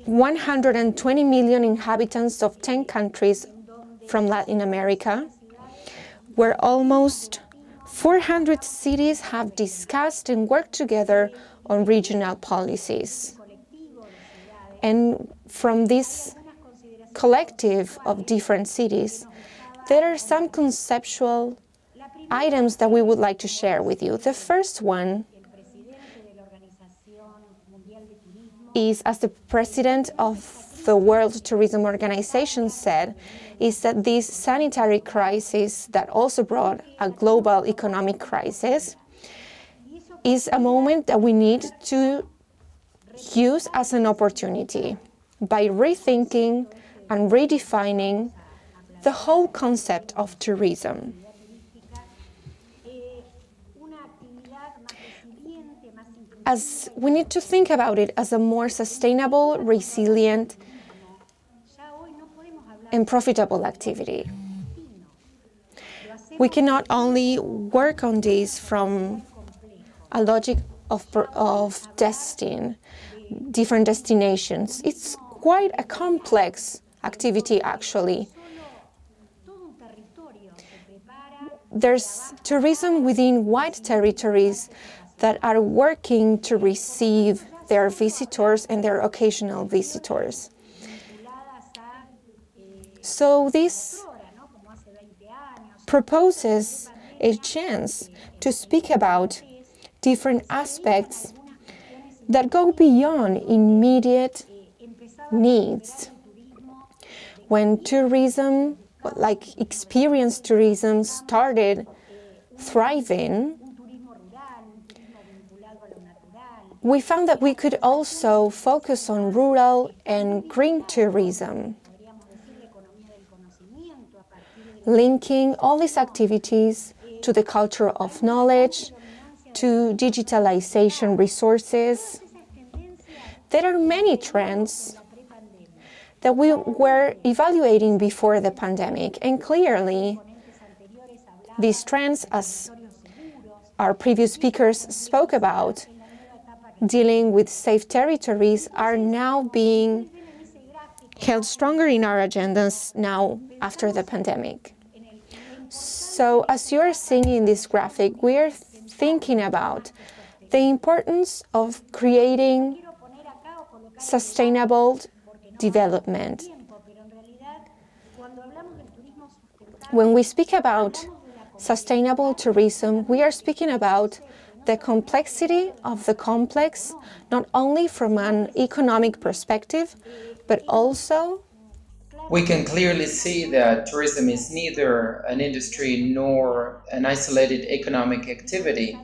120 million inhabitants of 10 countries from Latin America, where almost 400 cities have discussed and worked together on regional policies. And from this collective of different cities, there are some conceptual items that we would like to share with you. The first one is, as the president of the World Tourism Organization said, is that this sanitary crisis that also brought a global economic crisis is a moment that we need to use as an opportunity by rethinking and redefining the whole concept of tourism. As we need to think about it as a more sustainable, resilient, and profitable activity. We cannot only work on this from a logic of different destinations. It's quite a complex activity, actually. There's tourism within wide territories that are working to receive their visitors and their occasional visitors. So this proposes a chance to speak about different aspects that go beyond immediate needs. When tourism, like experience tourism, started thriving, we found that we could also focus on rural and green tourism, linking all these activities to the culture of knowledge, to digitalization resources. There are many trends that we were evaluating before the pandemic, and clearly these trends, as our previous speakers spoke about, dealing with safe territories, are now being held stronger in our agendas now after the pandemic. So as you are seeing in this graphic, we are thinking about the importance of creating sustainable development. When we speak about sustainable tourism, we are speaking about the complexity of the complex, not only from an economic perspective, but also we can clearly see that tourism is neither an industry nor an isolated economic activity.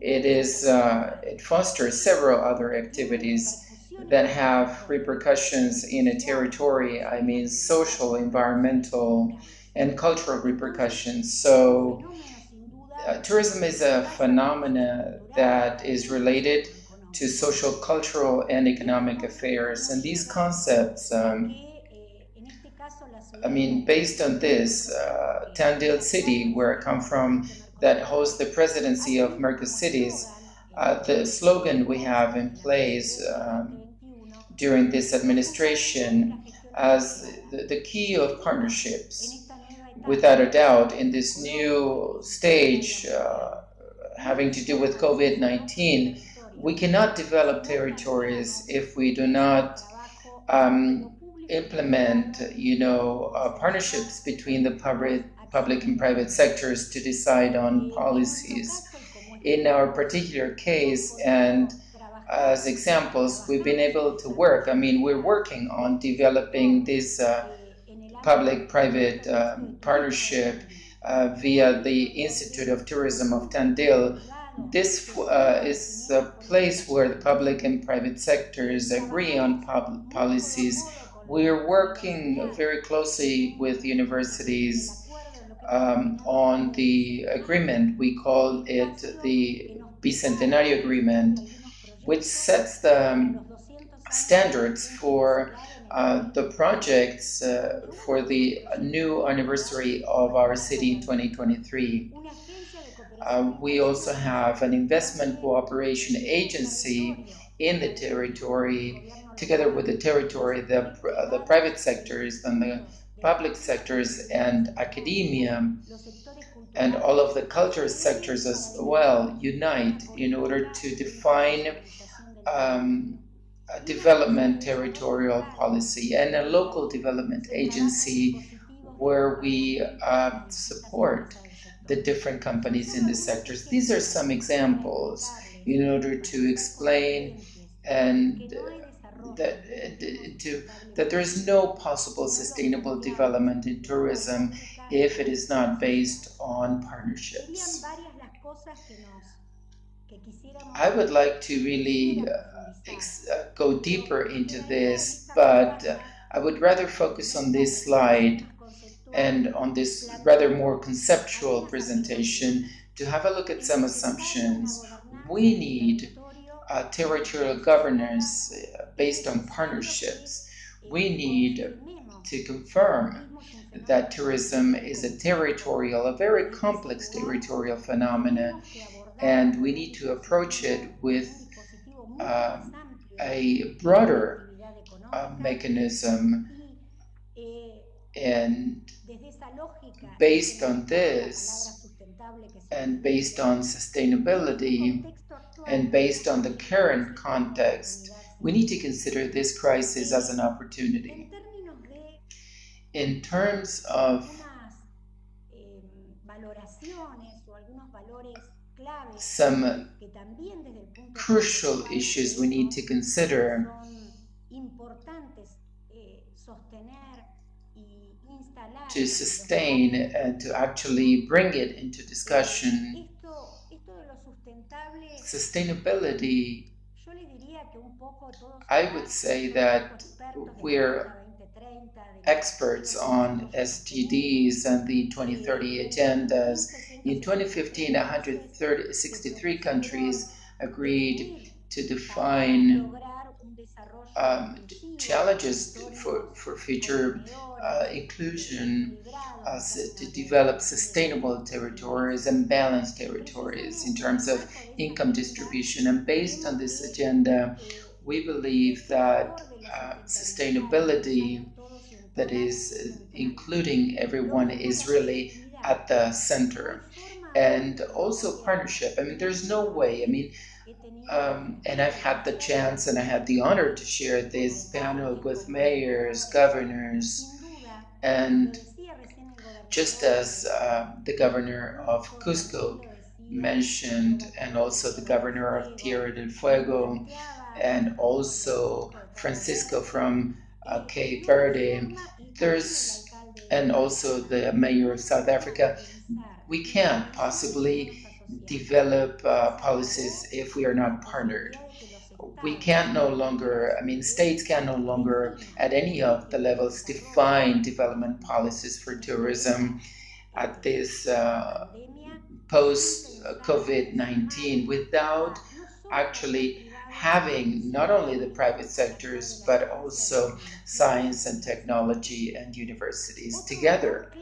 It fosters several other activities that have repercussions in a territory. I mean, social, environmental, and cultural repercussions. So tourism is a phenomena that is related to social, cultural, and economic affairs. And these concepts, based on this, Tandil City, where I come from, that hosts the presidency of Mercos Cities, the slogan we have in place during this administration as the key of partnerships. Without a doubt, in this new stage having to do with COVID-19, we cannot develop territories if we do not implement, partnerships between the public and private sectors to decide on policies. In our particular case, and as examples, we've been able to work. We're working on developing this public-private partnership via the Institute of Tourism of Tandil. This is a place where the public and private sectors agree on policies. We're working very closely with universities on the agreement. We call it the Bicentenario Agreement, which sets the standards for the projects for the new anniversary of our city in 2023. We also have an investment cooperation agency in the territory, together with the territory, the private sectors and the public sectors and academia and all of the culture sectors as well unite in order to define a development territorial policy and a local development agency where we support the different companies in the sectors. These are some examples in order to explain and that there is no possible sustainable development in tourism if it is not based on partnerships. I would like to really go deeper into this, but I would rather focus on this slide and on this rather more conceptual presentation to have a look at some assumptions. We need territorial governance based on partnerships. We need to confirm that tourism is a very complex territorial phenomena, and we need to approach it with a broader mechanism. And based on this, and based on sustainability, and based on the current context, we need to consider this crisis as an opportunity. In terms of some crucial issues we need to consider to sustain and to actually bring it into discussion. Sustainability, I would say that we're experts on SDGs and the 2030 agendas. In 2015, 163 countries agreed to define challenges for future inclusion, to develop sustainable territories and balanced territories in terms of income distribution. And based on this agenda, we believe that sustainability, that is including everyone, is really at the center. And also partnership. I mean, there's no way, and I've had the chance and I had the honor to share this panel with mayors, governors, and just as the governor of Cusco mentioned, and also the governor of Tierra del Fuego, and also Francisco from Cape Verde, and also the mayor of South Africa, we can't possibly develop policies if we are not partnered. We can no longer, states can no longer, at any of the levels, define development policies for tourism at this post-COVID-19 without actually having not only the private sectors, but also science and technology and universities together.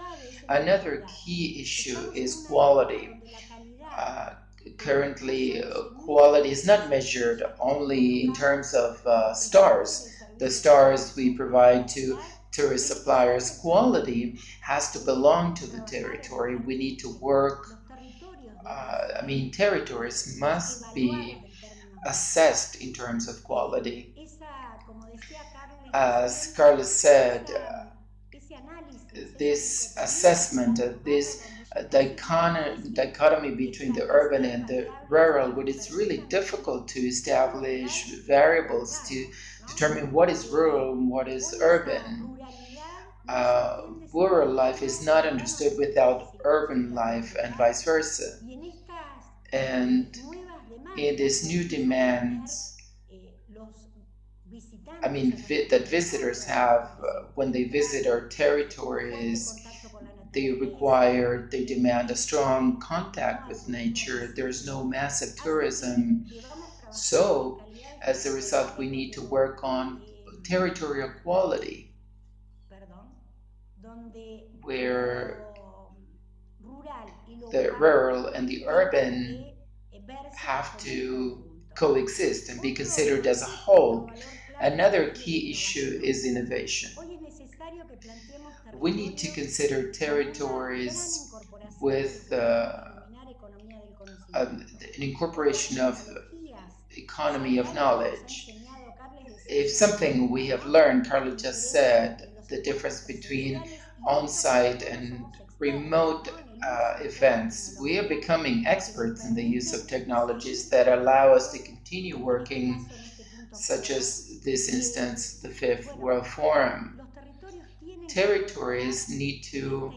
Another key issue is quality. Currently, quality is not measured only in terms of stars, the stars we provide to tourist suppliers. Quality has to belong to the territory. We need to work, territories must be assessed in terms of quality. As Carlos said, this assessment, this dichotomy between the urban and the rural, where it's really difficult to establish variables to determine what is rural and what is urban. Rural life is not understood without urban life and vice versa. And in these new demands, that visitors have when they visit our territories, they demand a strong contact with nature. There's no massive tourism. So, as a result, we need to work on territorial quality, where the rural and the urban have to coexist and be considered as a whole. Another key issue is innovation. We need to consider territories with an incorporation of economy of knowledge. If something we have learned, Carlos just said, the difference between on-site and remote events, we are becoming experts in the use of technologies that allow us to continue working, such as this instance, the Fifth World Forum. Territories need to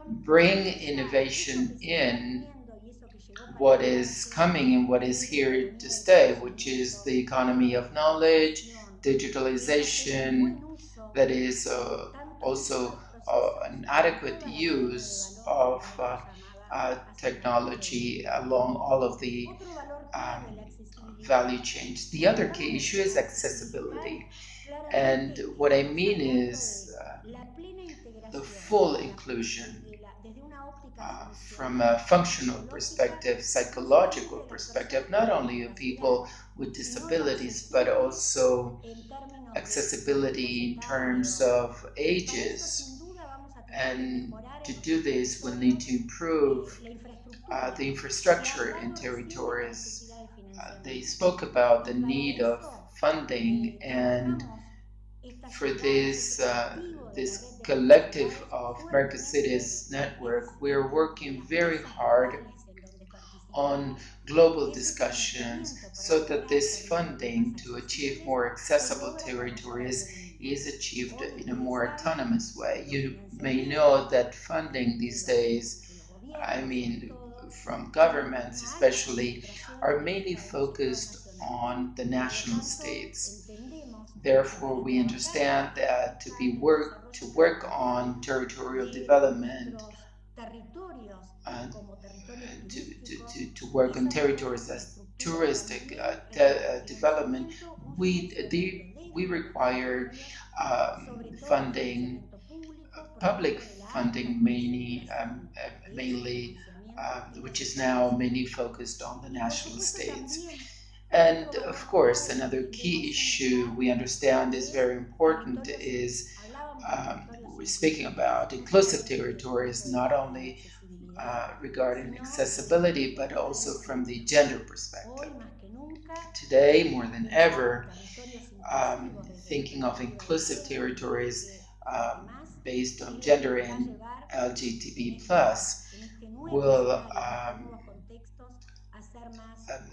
bring innovation in what is coming and what is here to stay, which is the economy of knowledge, digitalization, that is also an adequate use of technology along all of the value chains. The other key issue is accessibility. And what I mean is the full inclusion from a functional perspective, psychological perspective, not only of people with disabilities, but also accessibility in terms of ages. And to do this, we'll need to improve the infrastructure in territories. They spoke about the need of funding, and for this this collective of Mercosides network, we're working very hard on global discussions so that this funding to achieve more accessible territories is achieved in a more autonomous way. You may know that funding these days, I mean, from governments especially, are mainly focused on the national states. Therefore, we understand that to work on territorial development, to work on territories as touristic development, we require funding, public funding mainly, which is now mainly focused on the national states. And of course, another key issue we understand is very important is we're speaking about inclusive territories, not only regarding accessibility, but also from the gender perspective. Today, more than ever, thinking of inclusive territories based on gender and LGBT plus will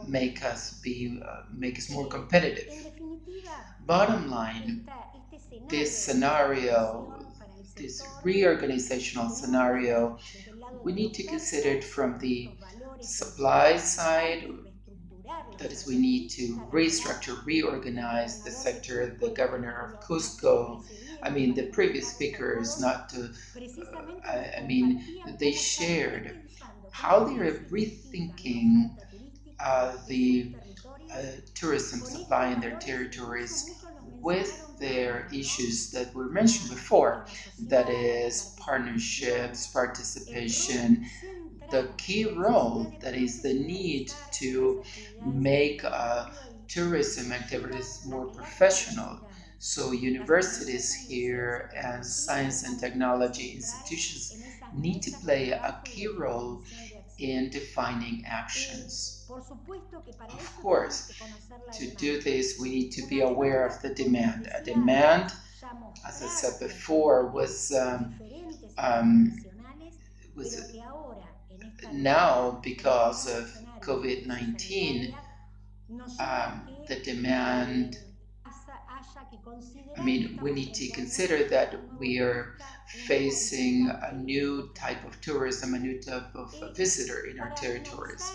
make us more competitive. Bottom line, this scenario, this reorganizational scenario, we need to consider it from the supply side. That is, we need to restructure, reorganize the sector. The governor of Cusco, the previous speakers, they shared how they are rethinking the tourism supply in their territories with their issues that were mentioned before, that is partnerships, participation, the key role, that is the need to make tourism activities more professional. So universities here and science and technology institutions need to play a key role in defining actions. Of course, to do this, we need to be aware of the demand. A demand, as I said before, was now, because of COVID-19, the demand, we need to consider that we are facing a new type of tourism, a new type of visitor in our territories.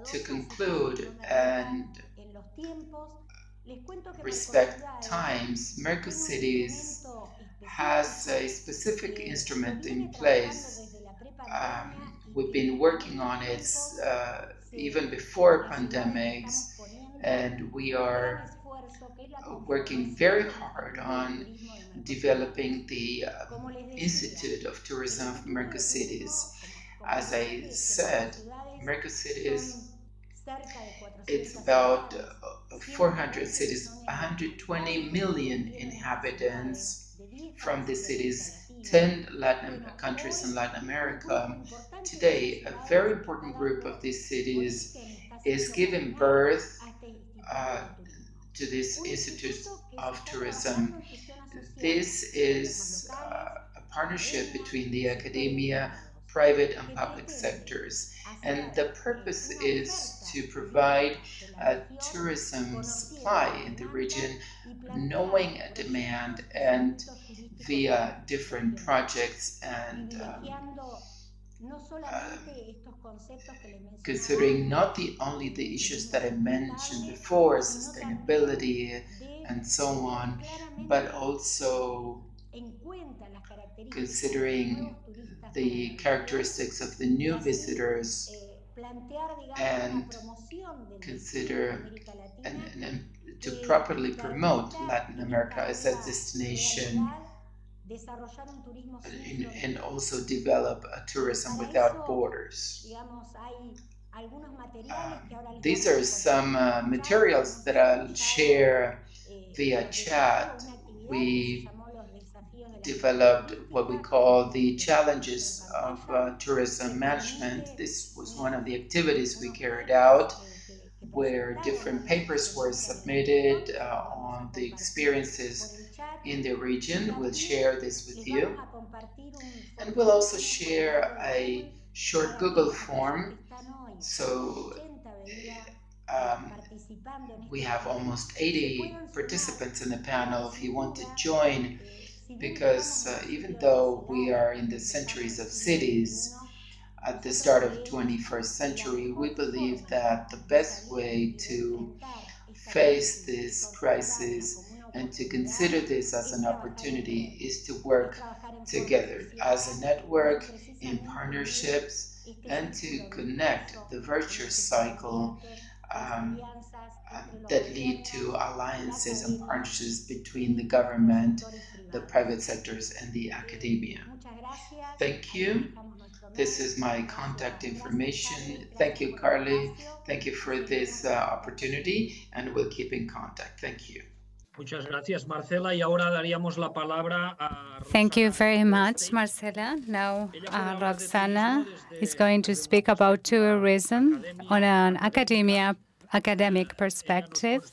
To conclude and respect times, Mercosities has a specific instrument in place. We've been working on it even before pandemics, and we are working very hard on developing the Institute of Tourism of Mercosities. As I said, Mercosities, it's about 400 cities, 120 million inhabitants from the cities, 10 countries in Latin America. Today, a very important group of these cities is giving birth to this Institute of Tourism. This is a partnership between the academia, private and public sectors. And the purpose is to provide a tourism supply in the region, knowing a demand, and via different projects and considering not only the issues that I mentioned before, sustainability and so on, but also considering the characteristics of the new visitors, and consider and to properly promote Latin America as a destination, and also develop a tourism without borders. These are some materials that I'll share via chat. We developed what we call the challenges of tourism management. This was one of the activities we carried out, where different papers were submitted on the experiences in the region. We'll share this with you. And we'll also share a short Google form So we have almost 80 participants in the panel. If you want to join, because even though we are in the centuries of cities at the start of 21st century, we believe that the best way to face this crisis and to consider this as an opportunity is to work together as a network in partnerships and to connect the virtuous cycle that lead to alliances and partnerships between the government, the private sectors, and the academia. Thank you. This is my contact information. Thank you, Carly. Thank you for this opportunity, and we'll keep in contact. Thank you. Muchas gracias, Marcela. Y ahora daríamos la palabra a Thank you very much, Marcela. Now, Roxana is going to speak about tourism on an academic perspective.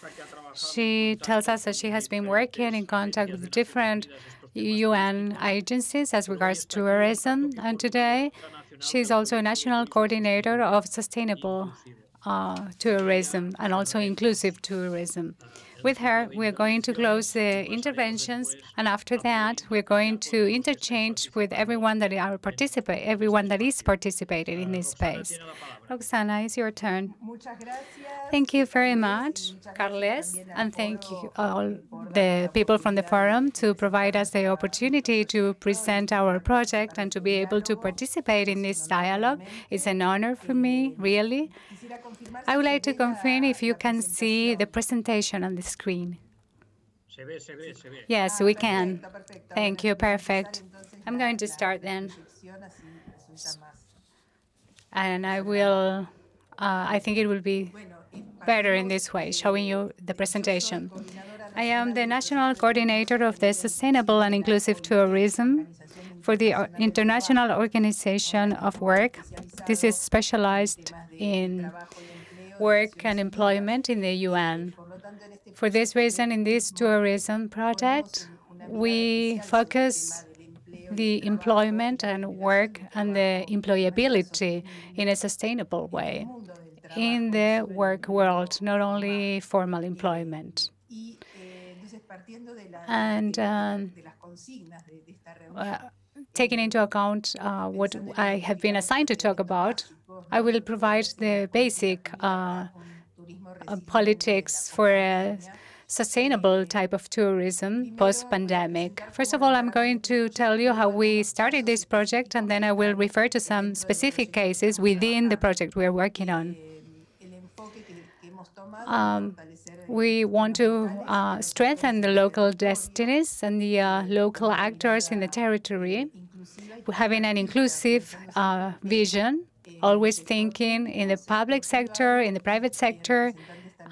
She tells us that she has been working in contact with different UN agencies as regards tourism, and today she's also a national coordinator of sustainable tourism and also inclusive tourism. With her, we're going to close the interventions, and after that, we're going to interchange with everyone that is participating in this space. Roxana, it's your turn. Thank you very much, Carles, and thank you all the people from the forum to provide us the opportunity to present our project and to be able to participate in this dialogue. It's an honor for me, really. I would like to confirm if you can see the presentation on the screen. Yes, we can. Thank you. Perfect. I'm going to start then. And I think it will be better in this way, showing you the presentation. I am the national coordinator of the Sustainable and Inclusive Tourism for the International Organization of Work. This is specialized in work and employment in the UN. For this reason, in this tourism project, we focus the employment and work and the employability in a sustainable way in the work world, not only formal employment. And taking into account what I have been assigned to talk about, I will provide the basic politics for a sustainable type of tourism post-pandemic. First of all, I'm going to tell you how we started this project, and then I will refer to some specific cases within the project we're working on. We want to strengthen the local destinies and the local actors in the territory, having an inclusive vision, always thinking in the public sector, in the private sector,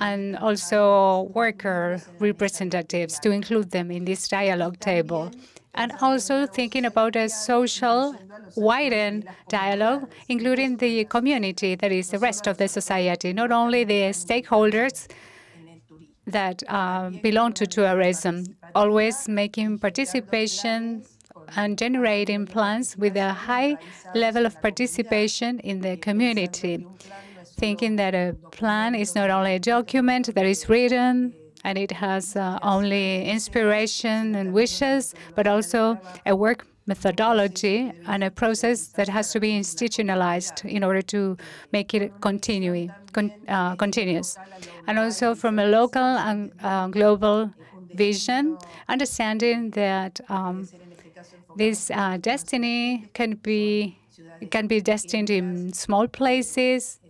and also worker representatives to include them in this dialogue table. And also thinking about a social, widened dialogue, including the community, that is the rest of the society, not only the stakeholders that belong to tourism, always making participation and generating plans with a high level of participation in the community, thinking that a plan is not only a document that is written and it has only inspiration and wishes, but also a work methodology and a process that has to be institutionalized in order to make it continuous. And also from a local and global vision, understanding that this destiny can be destined in small places,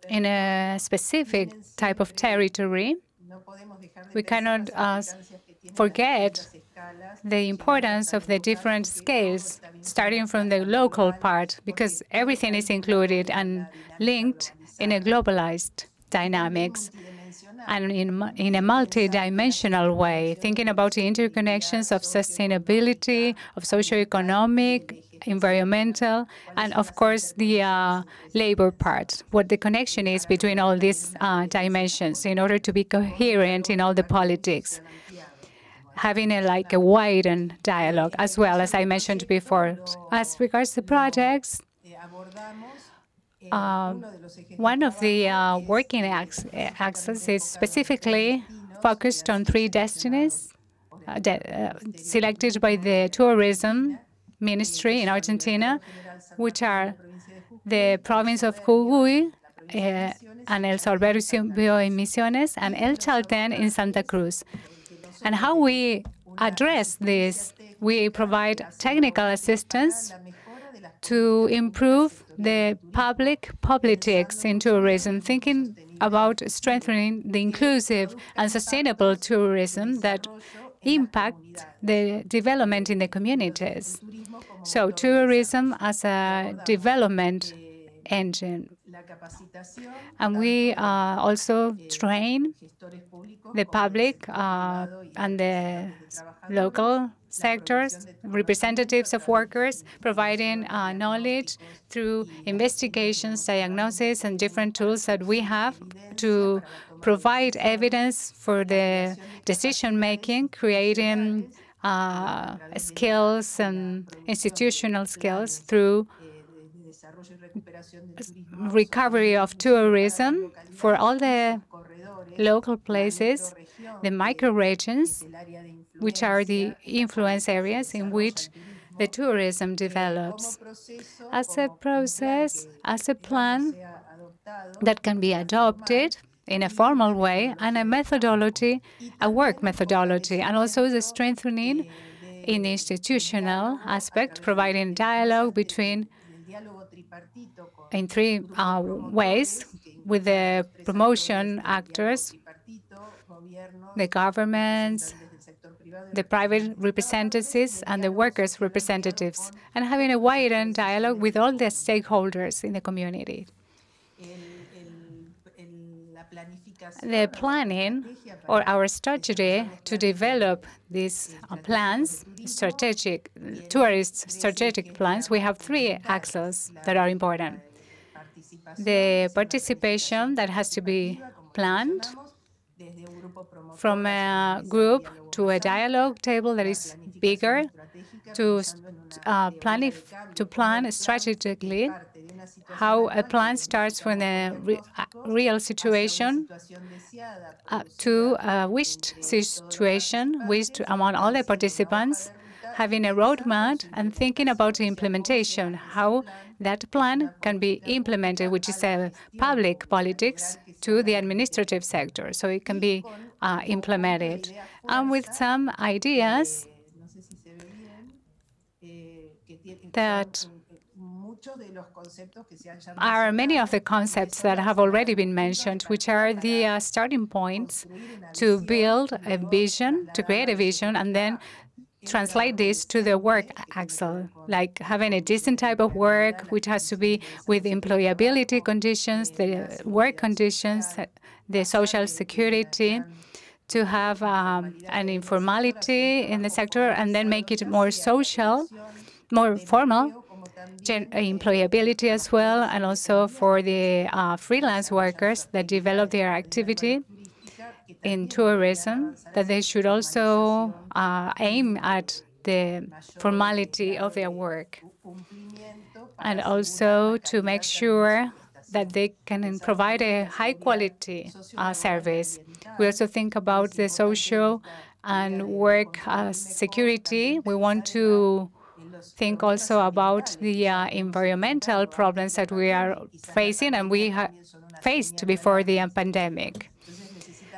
in a specific type of territory. We cannot forget the importance of the different scales, starting from the local part, because everything is included and linked in a globalized dynamics and in a multi-dimensional way, thinking about the interconnections of sustainability, of socioeconomic, environmental, and of course the labor part, what the connection is between all these dimensions in order to be coherent in all the politics, having a widened dialogue, as well as I mentioned before. As regards to projects, One of the working axes is specifically focused on 3 destinies selected by the tourism ministry in Argentina, which are the province of Jujuy, and El Sorbero in Misiones, and El Chaltén in Santa Cruz. And how we address this, we provide technical assistance to improve the public politics in tourism, thinking about strengthening the inclusive and sustainable tourism that impact the development in the communities. So tourism as a development engine. And we also train the public and the local sectors, representatives of workers, providing knowledge through investigations, diagnosis, and different tools that we have to provide evidence for the decision-making, creating skills and institutional skills through recovery of tourism for all the local places, the micro-regions, which are the influence areas in which the tourism develops, as a process, as a plan that can be adopted in a formal way, and a methodology, a work methodology, and also the strengthening in the institutional aspect, providing dialogue between in 3 ways with the promotion actors, the governments, the private representatives, and the workers' representatives, and having a wider dialogue with all the stakeholders in the community. The planning or our strategy to develop these plans, tourist strategic plans, we have 3 axes that are important. The participation that has to be planned from a group to a dialogue table that is bigger, to plan strategically how a plan starts from a real situation to a wished situation, wished among all the participants, having a roadmap and thinking about the implementation, how that plan can be implemented, which is a public politics to the administrative sector, so it can be implemented. And with some ideas that are many of the concepts that have already been mentioned, which are the starting points to build a vision, to create a vision, and then translate this to the work axle, like having a decent type of work, which has to be with employability conditions, the work conditions, the social security, to have an informality in the sector, and then make it more social, more formal, employability as well, and also for the freelance workers that develop their activity in tourism, that they should also aim at the formality of their work, and also to make sure that they can provide a high-quality service. We also think about the social and work security. We want to think also about the environmental problems that we are facing and we faced before the pandemic.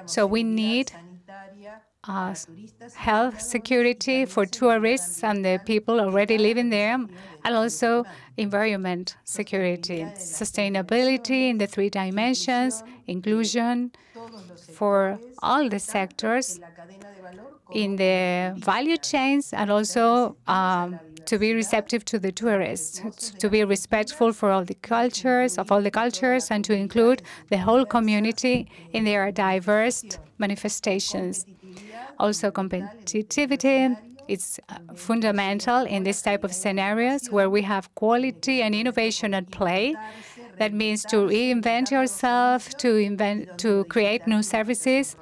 So we need health security for tourists and the people already living there, and also environment security, sustainability in the 3 dimensions, inclusion for all the sectors in the value chains, and also to be receptive to the tourists, to be respectful for all the cultures, and to include the whole community in their diverse manifestations. Also, competitivity is fundamental in this type of scenarios where we have quality and innovation at play. That means to reinvent yourself, to create new services,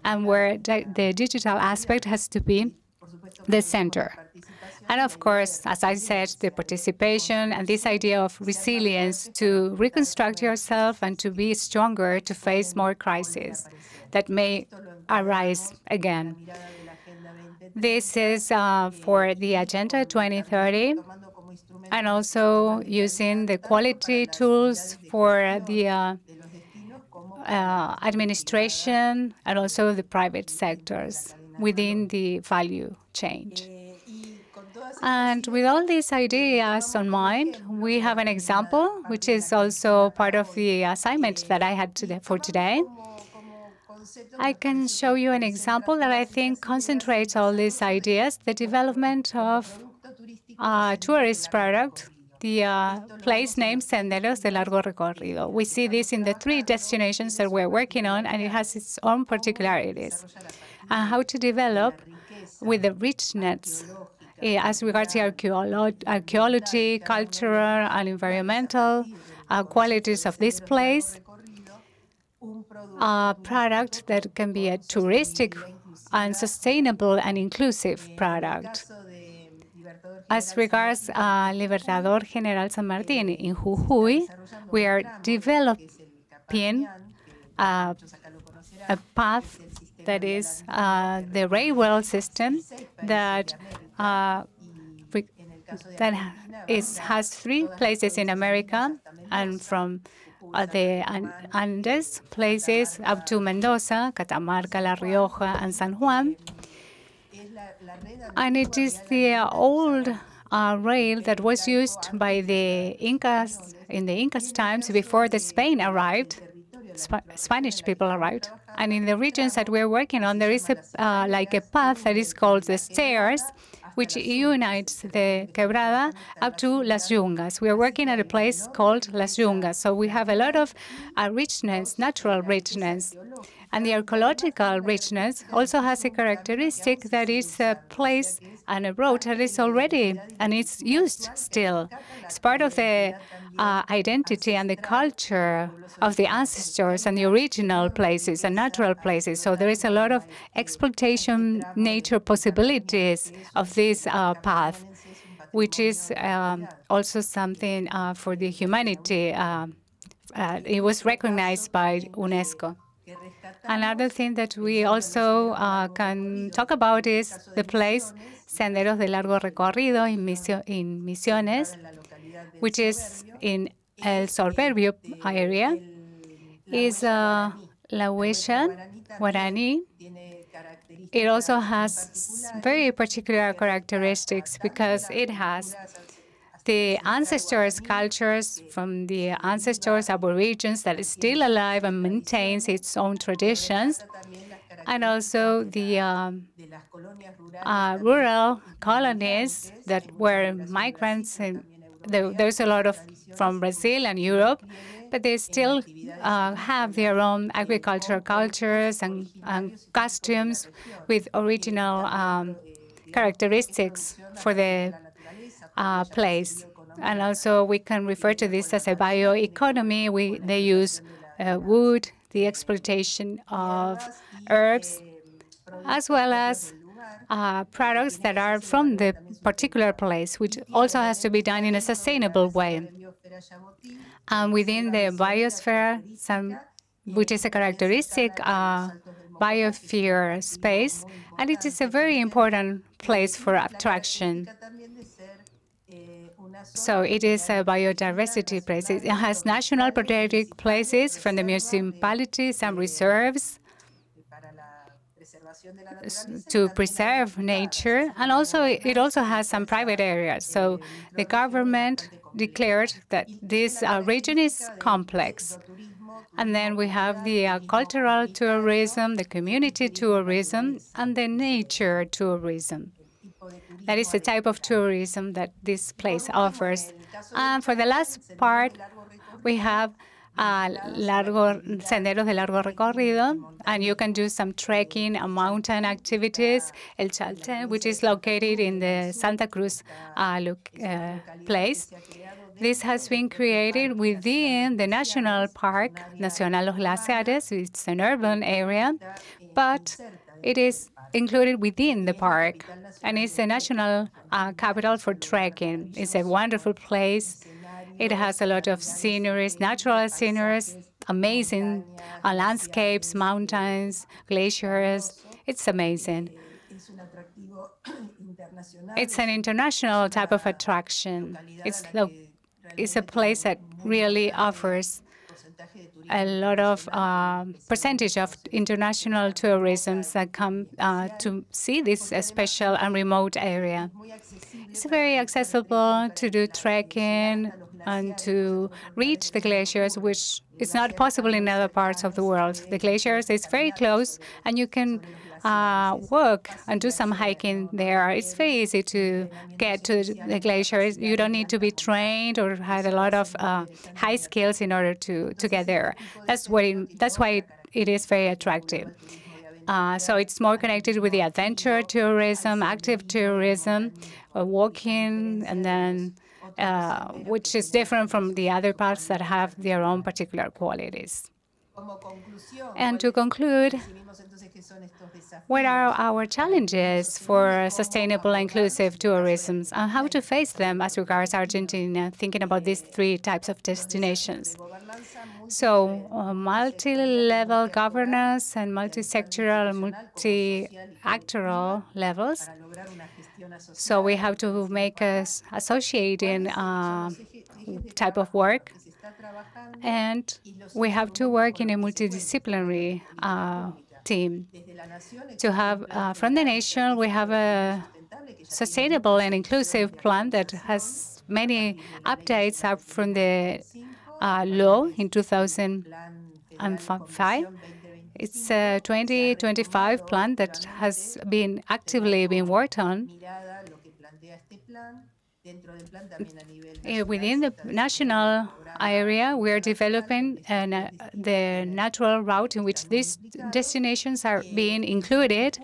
and where the digital aspect has to be the center. And of course, as I said, the participation and this idea of resilience to reconstruct yourself and to be stronger to face more crises that may arise again. This is for the Agenda 2030, and also using the quality tools for the administration and also the private sectors within the value chain. And with all these ideas on mind, we have an example, which is also part of the assignment that I had for today. I can show you an example that I think concentrates all these ideas, the development of a tourist product, the place named Senderos de Largo Recorrido. We see this in the 3 destinations that we're working on, and it has its own particularities. And how to develop with the richness as regards the archaeology, cultural, and environmental qualities of this place, a product that can be a touristic and sustainable and inclusive product. As regards Libertador General San Martin in Jujuy, we are developing a path that is the railway system that has 3 places in America, and from the Andes places up to Mendoza, Catamarca, La Rioja, and San Juan. And it is the old rail that was used by the Incas in the Incas times before the Spanish people arrived. And in the regions that we're working on, there is like a path that is called the stairs, which unites the Quebrada up to Las Yungas. We are working at a place called Las Yungas. So we have a lot of richness, natural richness. And the archaeological richness also has a characteristic that is a place and a road that is already, and it's used still. It's part of the identity and the culture of the ancestors and the original places and natural places. So there is a lot of exploitation nature possibilities of this path, which is also something for the humanity. It was recognized by UNESCO. Another thing that we also can talk about is the place Senderos de Largo Recorrido in Misiones, which is in El Sorberbio area. Is La Huella Guarani. It also has very particular characteristics because it has the ancestors' cultures from the ancestors, aborigines that is still alive and maintains its own traditions, and also the rural colonies that were migrants. And there's a lot of from Brazil and Europe, but they still have their own agricultural cultures and costumes with original characteristics for the place. And also we can refer to this as a bioeconomy. They use wood, the exploitation of herbs, as well as products that are from the particular place, which also has to be done in a sustainable way. And within the biosphere, which is a characteristic biosphere space, and it is a very important place for attraction. So it is a biodiversity place. It has national protected places from the municipalities and reserves to preserve nature, and also it also has some private areas. So the government declared that this region is complex. And then we have the cultural tourism, the community tourism, and the nature tourism. That is the type of tourism that this place offers. And for the last part, we have Senderos de Largo Recorrido, and you can do some trekking and mountain activities. El Chaltén, which is located in the Santa Cruz place. This has been created within the National Park Nacional Los Glaciares. It's an urban area, but it is included within the park, and it's a national capital for trekking. It's a wonderful place. It has a lot of sceneries, natural sceneries, amazing landscapes, mountains, glaciers. It's amazing. It's an international type of attraction. It's a place that really offers a lot of percentage of international tourism that come to see this special and remote area. It's very accessible to do trekking and to reach the glaciers, which is not possible in other parts of the world. The glaciers is very close, and you can walk and do some hiking there. It's very easy to get to the glaciers. You don't need to be trained or have a lot of high skills in order to get there. That's why it is very attractive. So it's more connected with the adventure tourism, active tourism, walking, and then which is different from the other parts that have their own particular qualities. And to conclude, what are our challenges for sustainable and inclusive tourism and how to face them as regards Argentina, thinking about these three types of destinations? So multi-level governance and multi-sectoral, multi-actoral levels. So we have to make us associating type of work, and we have to work in a multidisciplinary team. To have, from the nation, we have a sustainable and inclusive plan that has many updates up from the law in 2005. It's a 2025 plan that has been actively being worked on. Within the national area, we are developing the natural route in which these destinations are being included.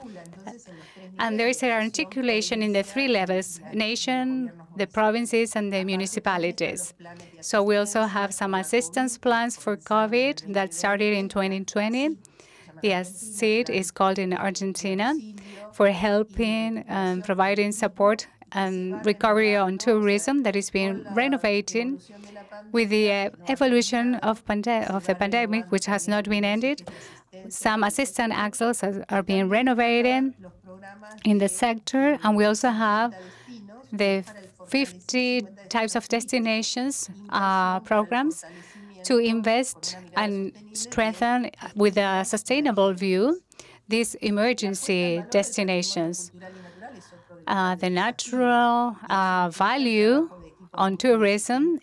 And there is an articulation in the three levels: nation, the provinces, and the municipalities. So we also have some assistance plans for COVID that started in 2020. The ACID is called in Argentina, for helping and providing support and recovery on tourism that is being renovated with the evolution of the pandemic, which has not been ended. Some assistant axles are being renovated in the sector, and we also have the 50 types of destinations programs to invest and strengthen with a sustainable view these emergency destinations. The natural value on tourism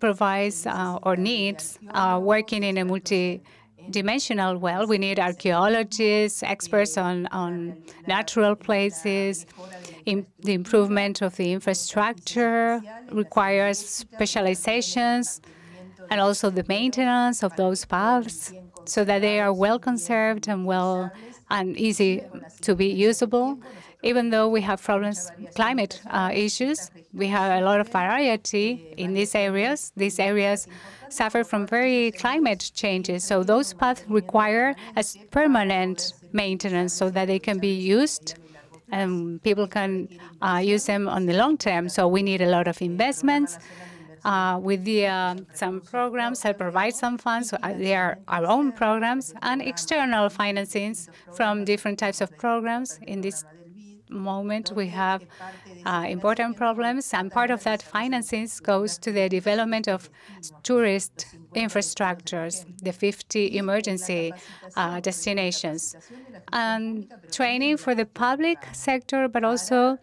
provides or needs working in a multi-dimensional well. We need archaeologists, experts on natural places. The improvement of the infrastructure requires specializations, and also the maintenance of those paths so that they are well conserved and easy to be usable. Even though we have problems, climate issues, we have a lot of variety in these areas. These areas suffer from very climate changes, so those paths require a permanent maintenance so that they can be used and people can use them on the long term. So we need a lot of investments. With some programs that provide some funds, they are our own programs, and external financings from different types of programs. In this moment, we have important problems, and part of that financing goes to the development of tourist infrastructures, the 50 emergency destinations, and training for the public sector, but also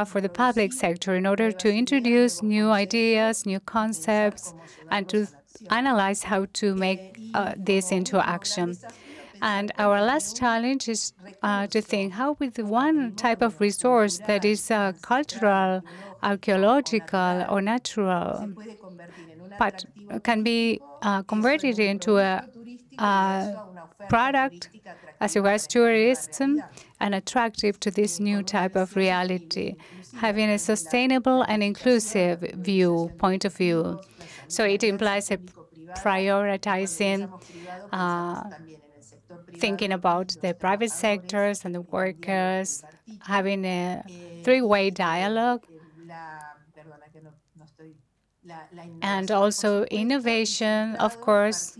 for the public sector in order to introduce new ideas, new concepts, and to analyze how to make this into action. And our last challenge is to think how with one type of resource that is cultural, archaeological, or natural, but can be converted into a product as regards tourism and attractive to this new type of reality, having a sustainable and inclusive point of view. So it implies a prioritizing thinking about the private sectors and the workers, having a three-way dialogue, and also innovation, of course,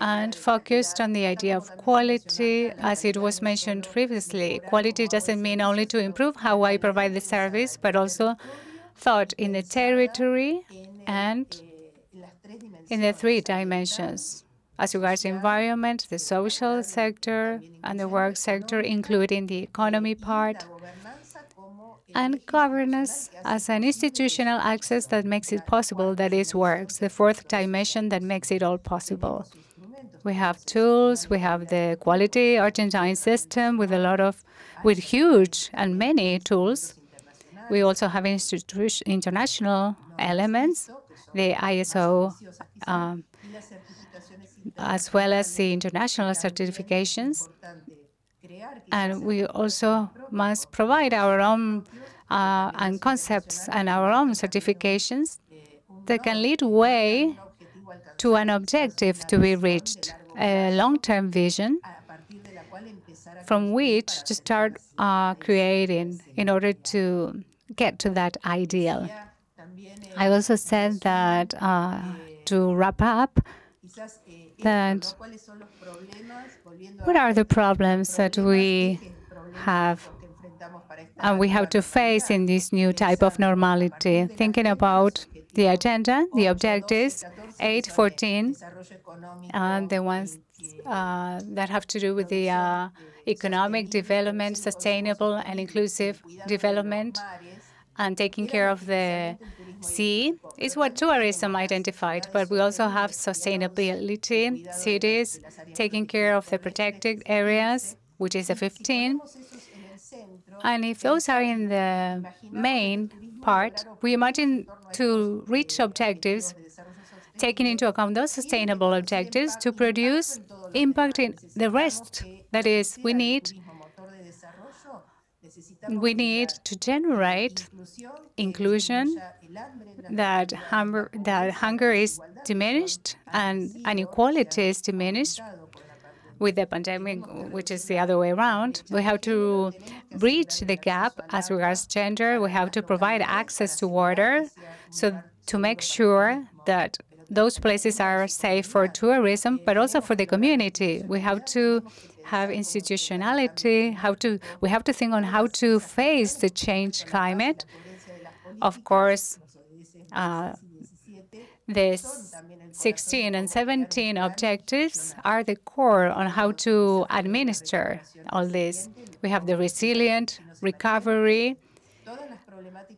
and focused on the idea of quality, as it was mentioned previously. Quality doesn't mean only to improve how I provide the service, but also thought in the territory and in the three dimensions, as regards the environment, the social sector, and the work sector, including the economy part, and governance as an institutional access that makes it possible, that is, works, the fourth dimension that makes it all possible. We have tools, we have the quality Argentine system with huge and many tools. We also have international elements, the ISO, as well as the international certifications. And we also must provide our own and concepts and our own certifications that can lead way to an objective to be reached, a long-term vision from which to start creating in order to get to that ideal. I also said that to wrap up, that what are the problems that we have and we have to face in this new type of normality? Thinking about the agenda, the objectives, 8, 14, and the ones that have to do with the economic development, sustainable and inclusive development, and taking care of the sea is what tourism identified. But we also have sustainability, cities, taking care of the protected areas, which is the 15. And if those are in the main part, we imagine to reach objectives, taking into account those sustainable objectives to produce impact in the rest. That is, we need to generate inclusion, that hunger is diminished and inequality is diminished. With the pandemic, which is the other way around, we have to bridge the gap as regards gender. We have to provide access to water, so to make sure that those places are safe for tourism, but also for the community. We have to have institutionality. We have to think on how to face the changed climate. Of course, the 16 and 17 objectives are the core on how to administer all this. We have the resilient recovery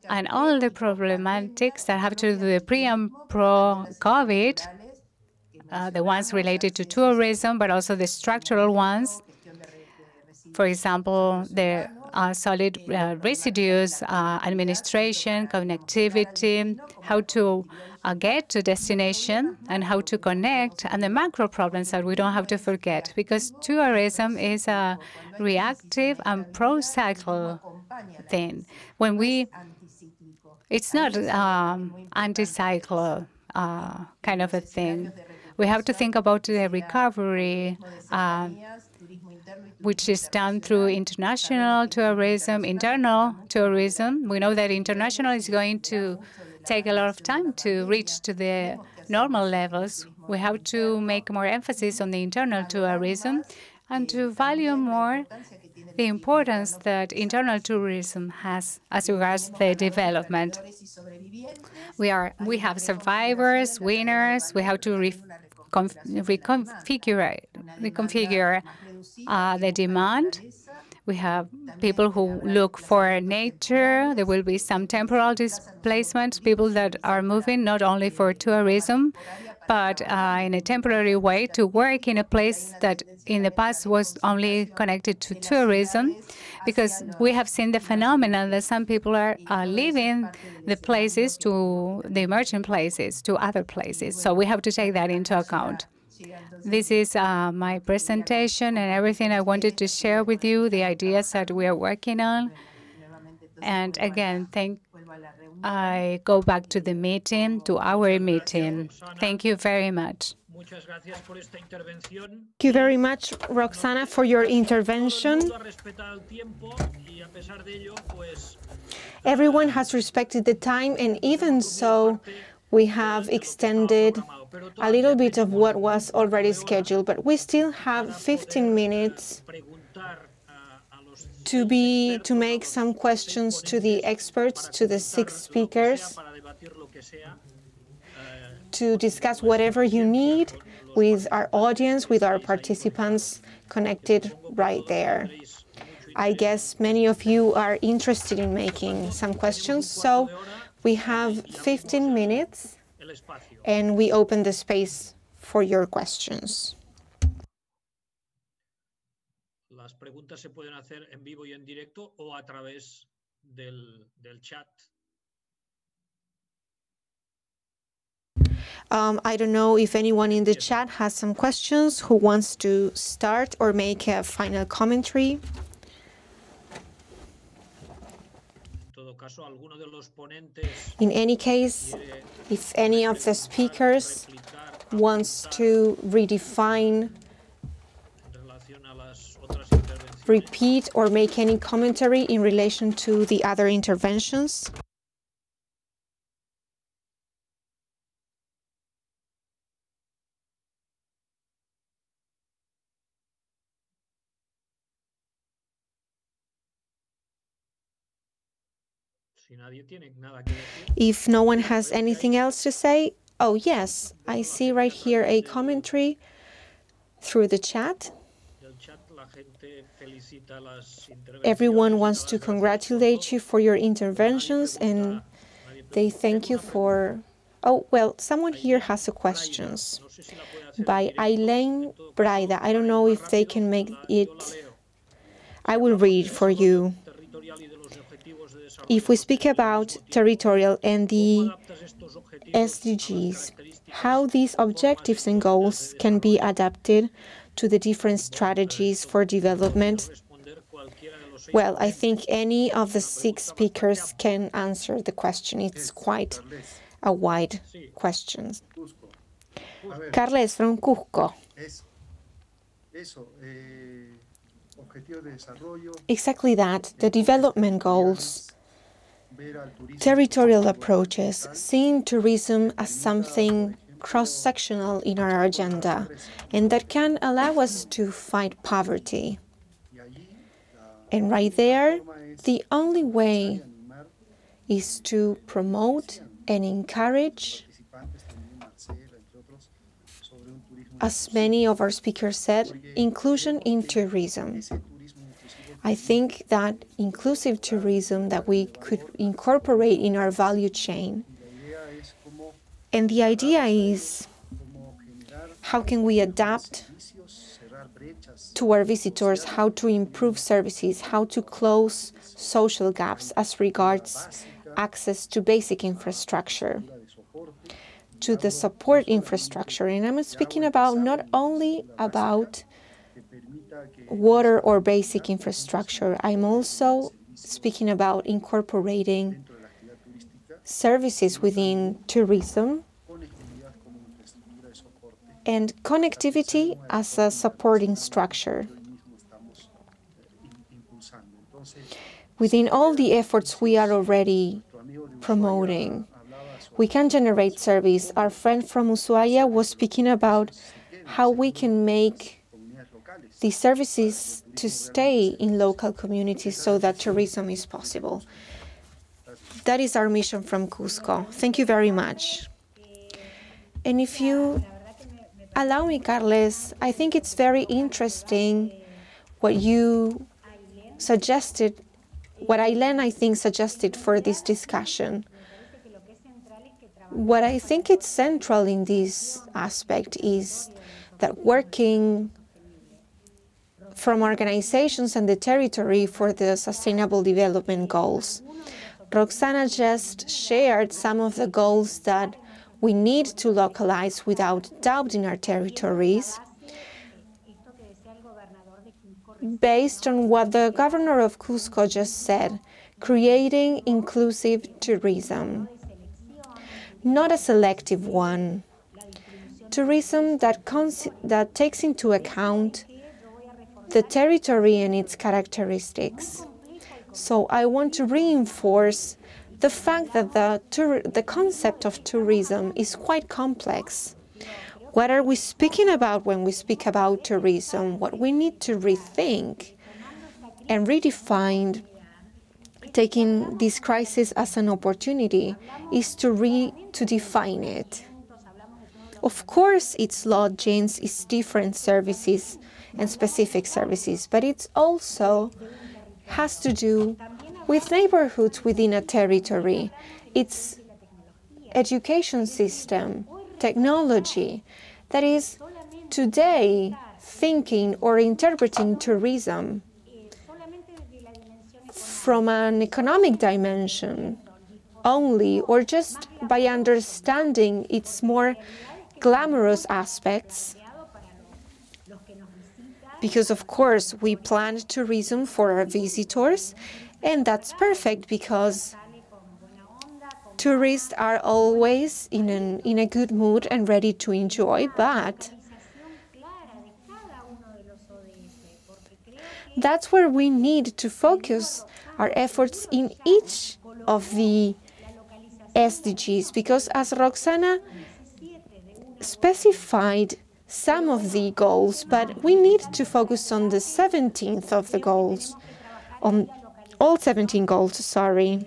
and all the problematics that have to do with pre and pro-COVID, the ones related to tourism, but also the structural ones. For example, the solid residues, administration, connectivity, how to get to destination and how to connect, and the macro problems that we don't have to forget, because tourism is a reactive and pro-cycle thing. It's not anti-cycle kind of a thing. We have to think about the recovery, which is done through international tourism, internal tourism. We know that international is going to take a lot of time to reach to the normal levels. We have to make more emphasis on the internal tourism and to value more the importance that internal tourism has as regards the development. We have survivors, winners. We have to reconfigure the demand. We have people who look for nature. There will be some temporal displacement, people that are moving not only for tourism, but in a temporary way to work in a place that in the past was only connected to tourism, because we have seen the phenomenon that some people are leaving the places to the emerging places, to other places. So we have to take that into account. This is my presentation and everything I wanted to share with you, the ideas that we are working on. And again, I go back to the meeting, to our meeting. Thank you very much. Thank you very much, Roxana, for your intervention. Everyone has respected the time, and even so, we have extended a little bit of what was already scheduled, but we still have 15 minutes to make some questions to the experts, to the 6 speakers, to discuss whatever you need with our audience, with our participants connected right there. I guess many of you are interested in making some questions, so we have 15 minutes and we open the space for your questions. Las preguntas se pueden hacer en vivo y en directo o a través del chat. I don't know if anyone in the chat has some questions, who wants to start or make a final commentary. In any case, if any of the speakers wants to redefine, repeat, or make any commentary in relation to the other interventions. If no one has anything else to say, oh yes, I see right here a commentary through the chat. Everyone wants to congratulate you for your interventions, and they thank you for... Oh, well, someone here has a question by Aileen Braida. I don't know if they can make it. I will read for you. If we speak about territorial and the SDGs, how these objectives and goals can be adapted to the different strategies for development? Well, I think any of the 6 speakers can answer the question. It's quite a wide question. Carles from Cusco. Exactly that, the development goals. Territorial approaches, seeing tourism as something cross-sectional in our agenda, and that can allow us to fight poverty. And right there, the only way is to promote and encourage, as many of our speakers said, inclusion in tourism. I think that inclusive tourism that we could incorporate in our value chain. And the idea is, how can we adapt to our visitors, how to improve services, how to close social gaps as regards access to basic infrastructure, to the support infrastructure. And I'm speaking about not only about water or basic infrastructure. I'm also speaking about incorporating services within tourism and connectivity as a supporting structure. Within all the efforts we are already promoting, we can generate service. Our friend from Ushuaia was speaking about how we can make the services to stay in local communities so that tourism is possible. That is our mission from Cusco. Thank you very much. And if you allow me, Carles, I think it's very interesting what you suggested, what Aileen, I think, suggested for this discussion. What I think is central in this aspect is that working from organizations and the territory for the Sustainable Development Goals. Roxana just shared some of the goals that we need to localize without doubt in our territories, based on what the governor of Cusco just said, creating inclusive tourism. Not a selective one, tourism that takes into account the territory and its characteristics. So I want to reinforce the fact that the concept of tourism is quite complex. What are we speaking about when we speak about tourism? What we need to rethink and redefine, taking this crisis as an opportunity, is to define it. Of course, its lodgings, its different services and specific services, but it also has to do with neighborhoods within a territory, its education system, technology, that is today thinking or interpreting tourism from an economic dimension only, or just by understanding its more glamorous aspects. Because of course we planned tourism for our visitors, and that's perfect because tourists are always in a good mood and ready to enjoy, but that's where we need to focus our efforts in each of the SDGs, because as Roxana specified some of the goals, but we need to focus on the 17th of the goals, on all 17 goals, sorry,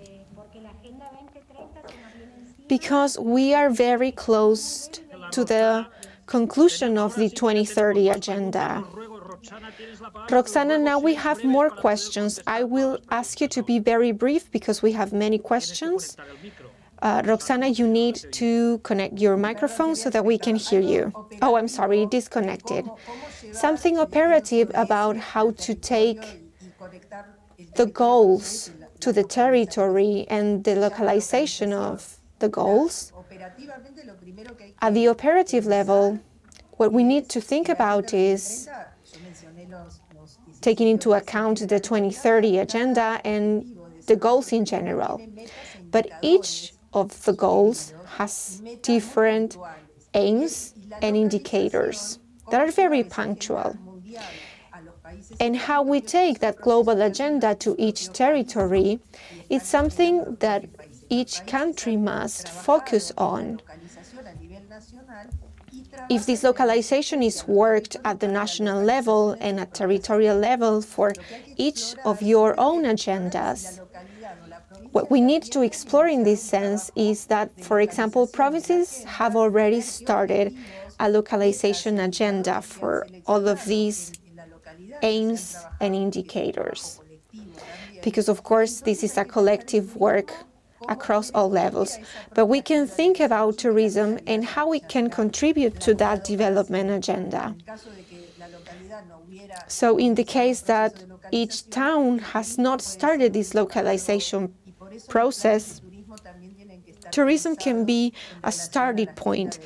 because we are very close to the conclusion of the 2030 agenda. Roxana, now we have more questions. I will ask you to be very brief because we have many questions. Roxana, you need to connect your microphone so that we can hear you. Oh, I'm sorry, disconnected. Something operative about how to take the goals to the territory and the localization of the goals. At the operative level, what we need to think about is taking into account the 2030 agenda and the goals in general. But each of the goals has different aims and indicators that are very punctual. And how we take that global agenda to each territory is something that each country must focus on. If this localization is worked at the national level and at territorial level for each of your own agendas, what we need to explore in this sense is that, for example, provinces have already started a localization agenda for all of these aims and indicators. Because, of course, this is a collective work across all levels. But we can think about tourism and how it can contribute to that development agenda. So in the case that each town has not started this localization process, tourism can be a starting point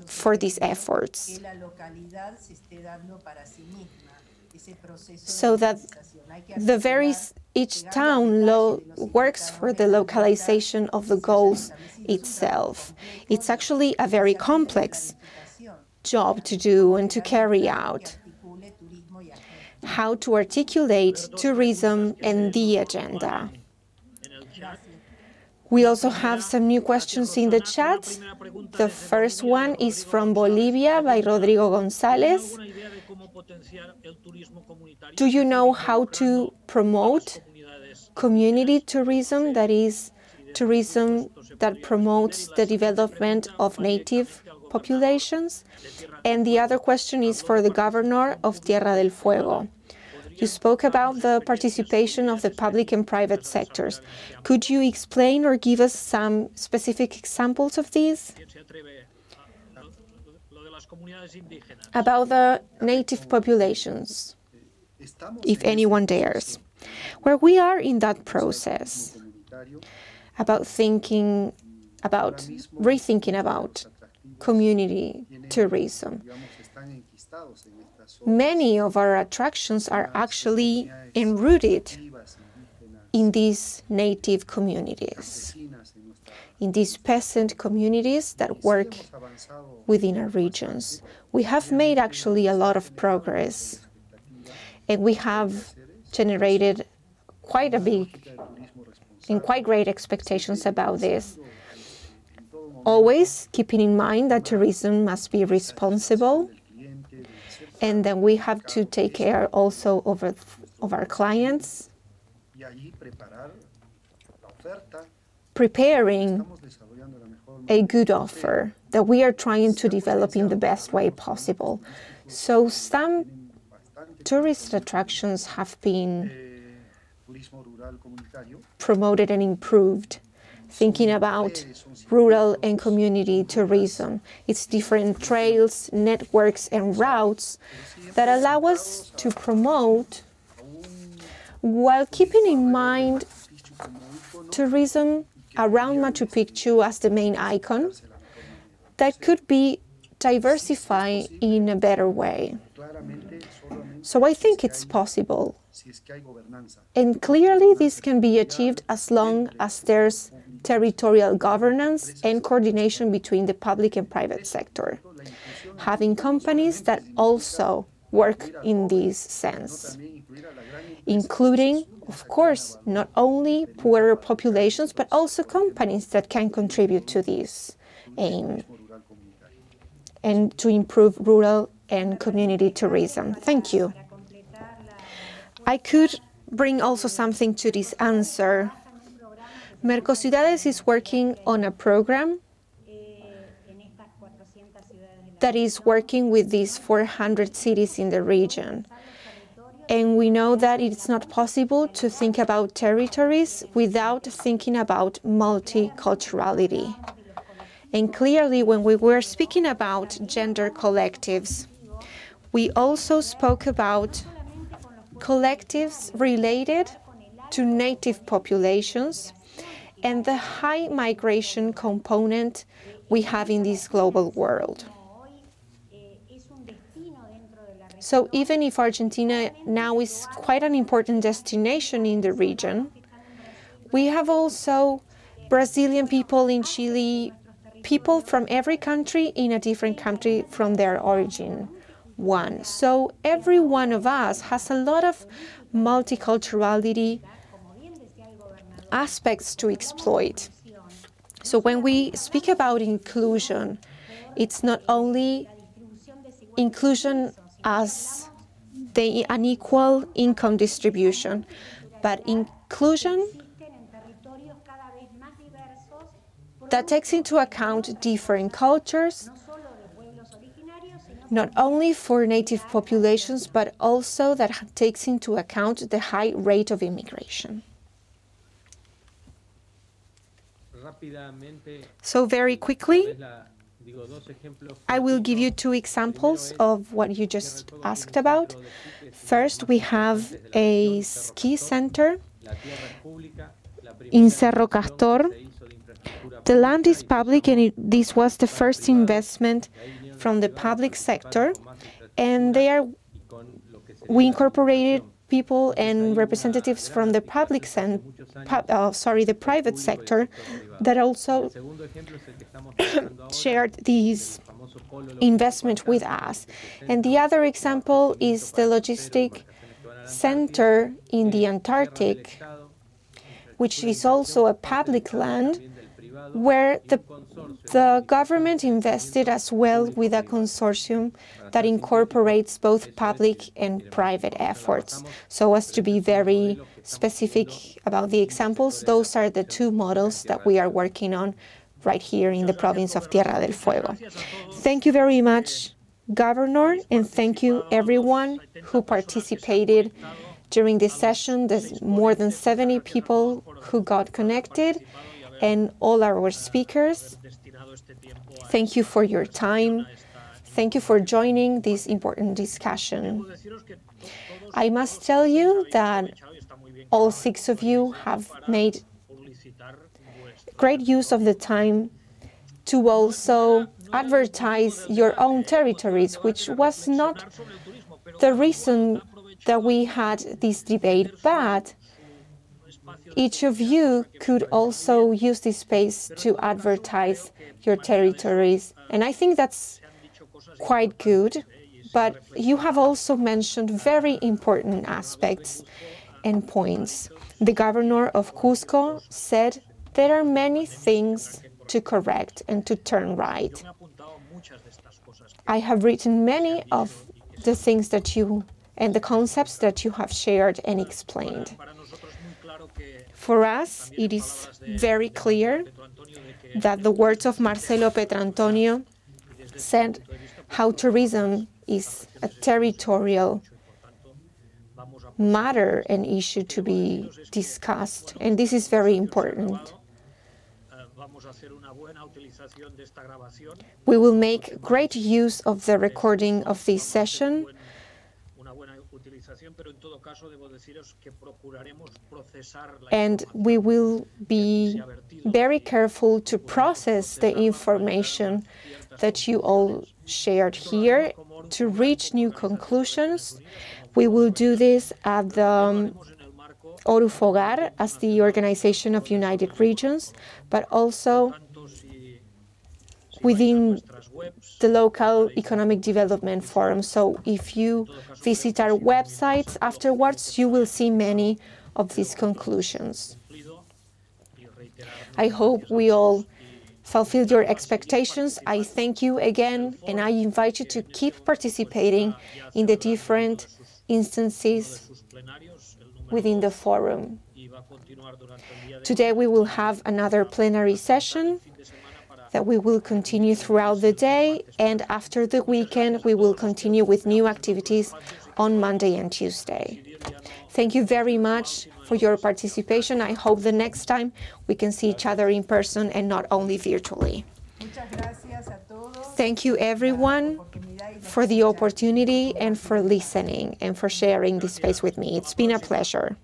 for these efforts. So that each town works for the localization of the goals itself. It's actually a very complex job to do and to carry out. How to articulate tourism and the agenda. We also have some new questions in the chat. The first one is from Bolivia by Rodrigo González. Do you know how to promote community tourism, that is, tourism that promotes the development of native populations? And the other question is for the governor of Tierra del Fuego. You spoke about the participation of the public and private sectors. Could you explain or give us some specific examples of these? About the native populations, if anyone dares. Where we are in that process, about rethinking about community tourism. Many of our attractions are actually enrooted in these native communities, in these peasant communities that work within our regions. We have made actually a lot of progress, and we have generated quite great expectations about this. Always keeping in mind that tourism must be responsible, and then we have to take care also of our clients, preparing a good offer that we are trying to develop in the best way possible. So some tourist attractions have been promoted and improved, thinking about rural and community tourism. It's different trails, networks, and routes that allow us to promote while keeping in mind tourism around Machu Picchu as the main icon that could be diversified in a better way. So I think it's possible. And clearly this can be achieved as long as there's territorial governance and coordination between the public and private sector, having companies that also work in this sense, including, of course, not only poorer populations, but also companies that can contribute to this aim and to improve rural and community tourism. Thank you. I could bring also something to this answer. Mercociudades is working on a program that is working with these 400 cities in the region. And we know that it's not possible to think about territories without thinking about multiculturality. And clearly, when we were speaking about gender collectives, we also spoke about collectives related to native populations and the high migration component we have in this global world. So even if Argentina now is quite an important destination in the region, we have also Brazilian people in Chile, people from every country in a different country from their origin. So every one of us has a lot of multiculturality aspects to exploit. So when we speak about inclusion, it's not only inclusion as the unequal income distribution, but inclusion that takes into account different cultures, not only for native populations, but also that takes into account the high rate of immigration. So very quickly, I will give you two examples of what you just asked about. First, we have a ski center in Cerro Castor. The land is public, and this was the first investment from the public sector, and we incorporated people and representatives from the the private sector that also shared this investment with us. And the other example is the logistic center in the Antarctic, which is also a public land, where the government invested as well with a consortium that incorporates both public and private efforts. So as to be very specific about the examples, those are the two models that we are working on right here in the province of Tierra del Fuego. Thank you very much, Governor, and thank you everyone who participated during this session. There's more than 70 people who got connected, and all our speakers. Thank you for your time. Thank you for joining this important discussion. I must tell you that all 6 of you have made great use of the time to also advertise your own territories, which was not the reason that we had this debate, but each of you could also use this space to advertise your territories. And I think that's quite good, but you have also mentioned very important aspects and points. The governor of Cusco said there are many things to correct and to turn right. I have written many of the things that you and the concepts that you have shared and explained. For us, it is very clear that the words of Marcelo Petrantonio said how tourism is a territorial matter and issue to be discussed, and this is very important. We will make great use of the recording of this session, and we will be very careful to process the information that you all shared here to reach new conclusions. We will do this at the Orufogar as the Organization of United Regions, but also within the local economic development forum. So if you visit our websites afterwards, you will see many of these conclusions. I hope we all fulfilled your expectations. I thank you again, and I invite you to keep participating in the different instances within the forum. Today we will have another plenary session that we will continue throughout the day, and after the weekend we will continue with new activities on Monday and Tuesday. Thank you very much for your participation. I hope the next time we can see each other in person and not only virtually. Thank you everyone for the opportunity and for listening and for sharing this space with me. It's been a pleasure.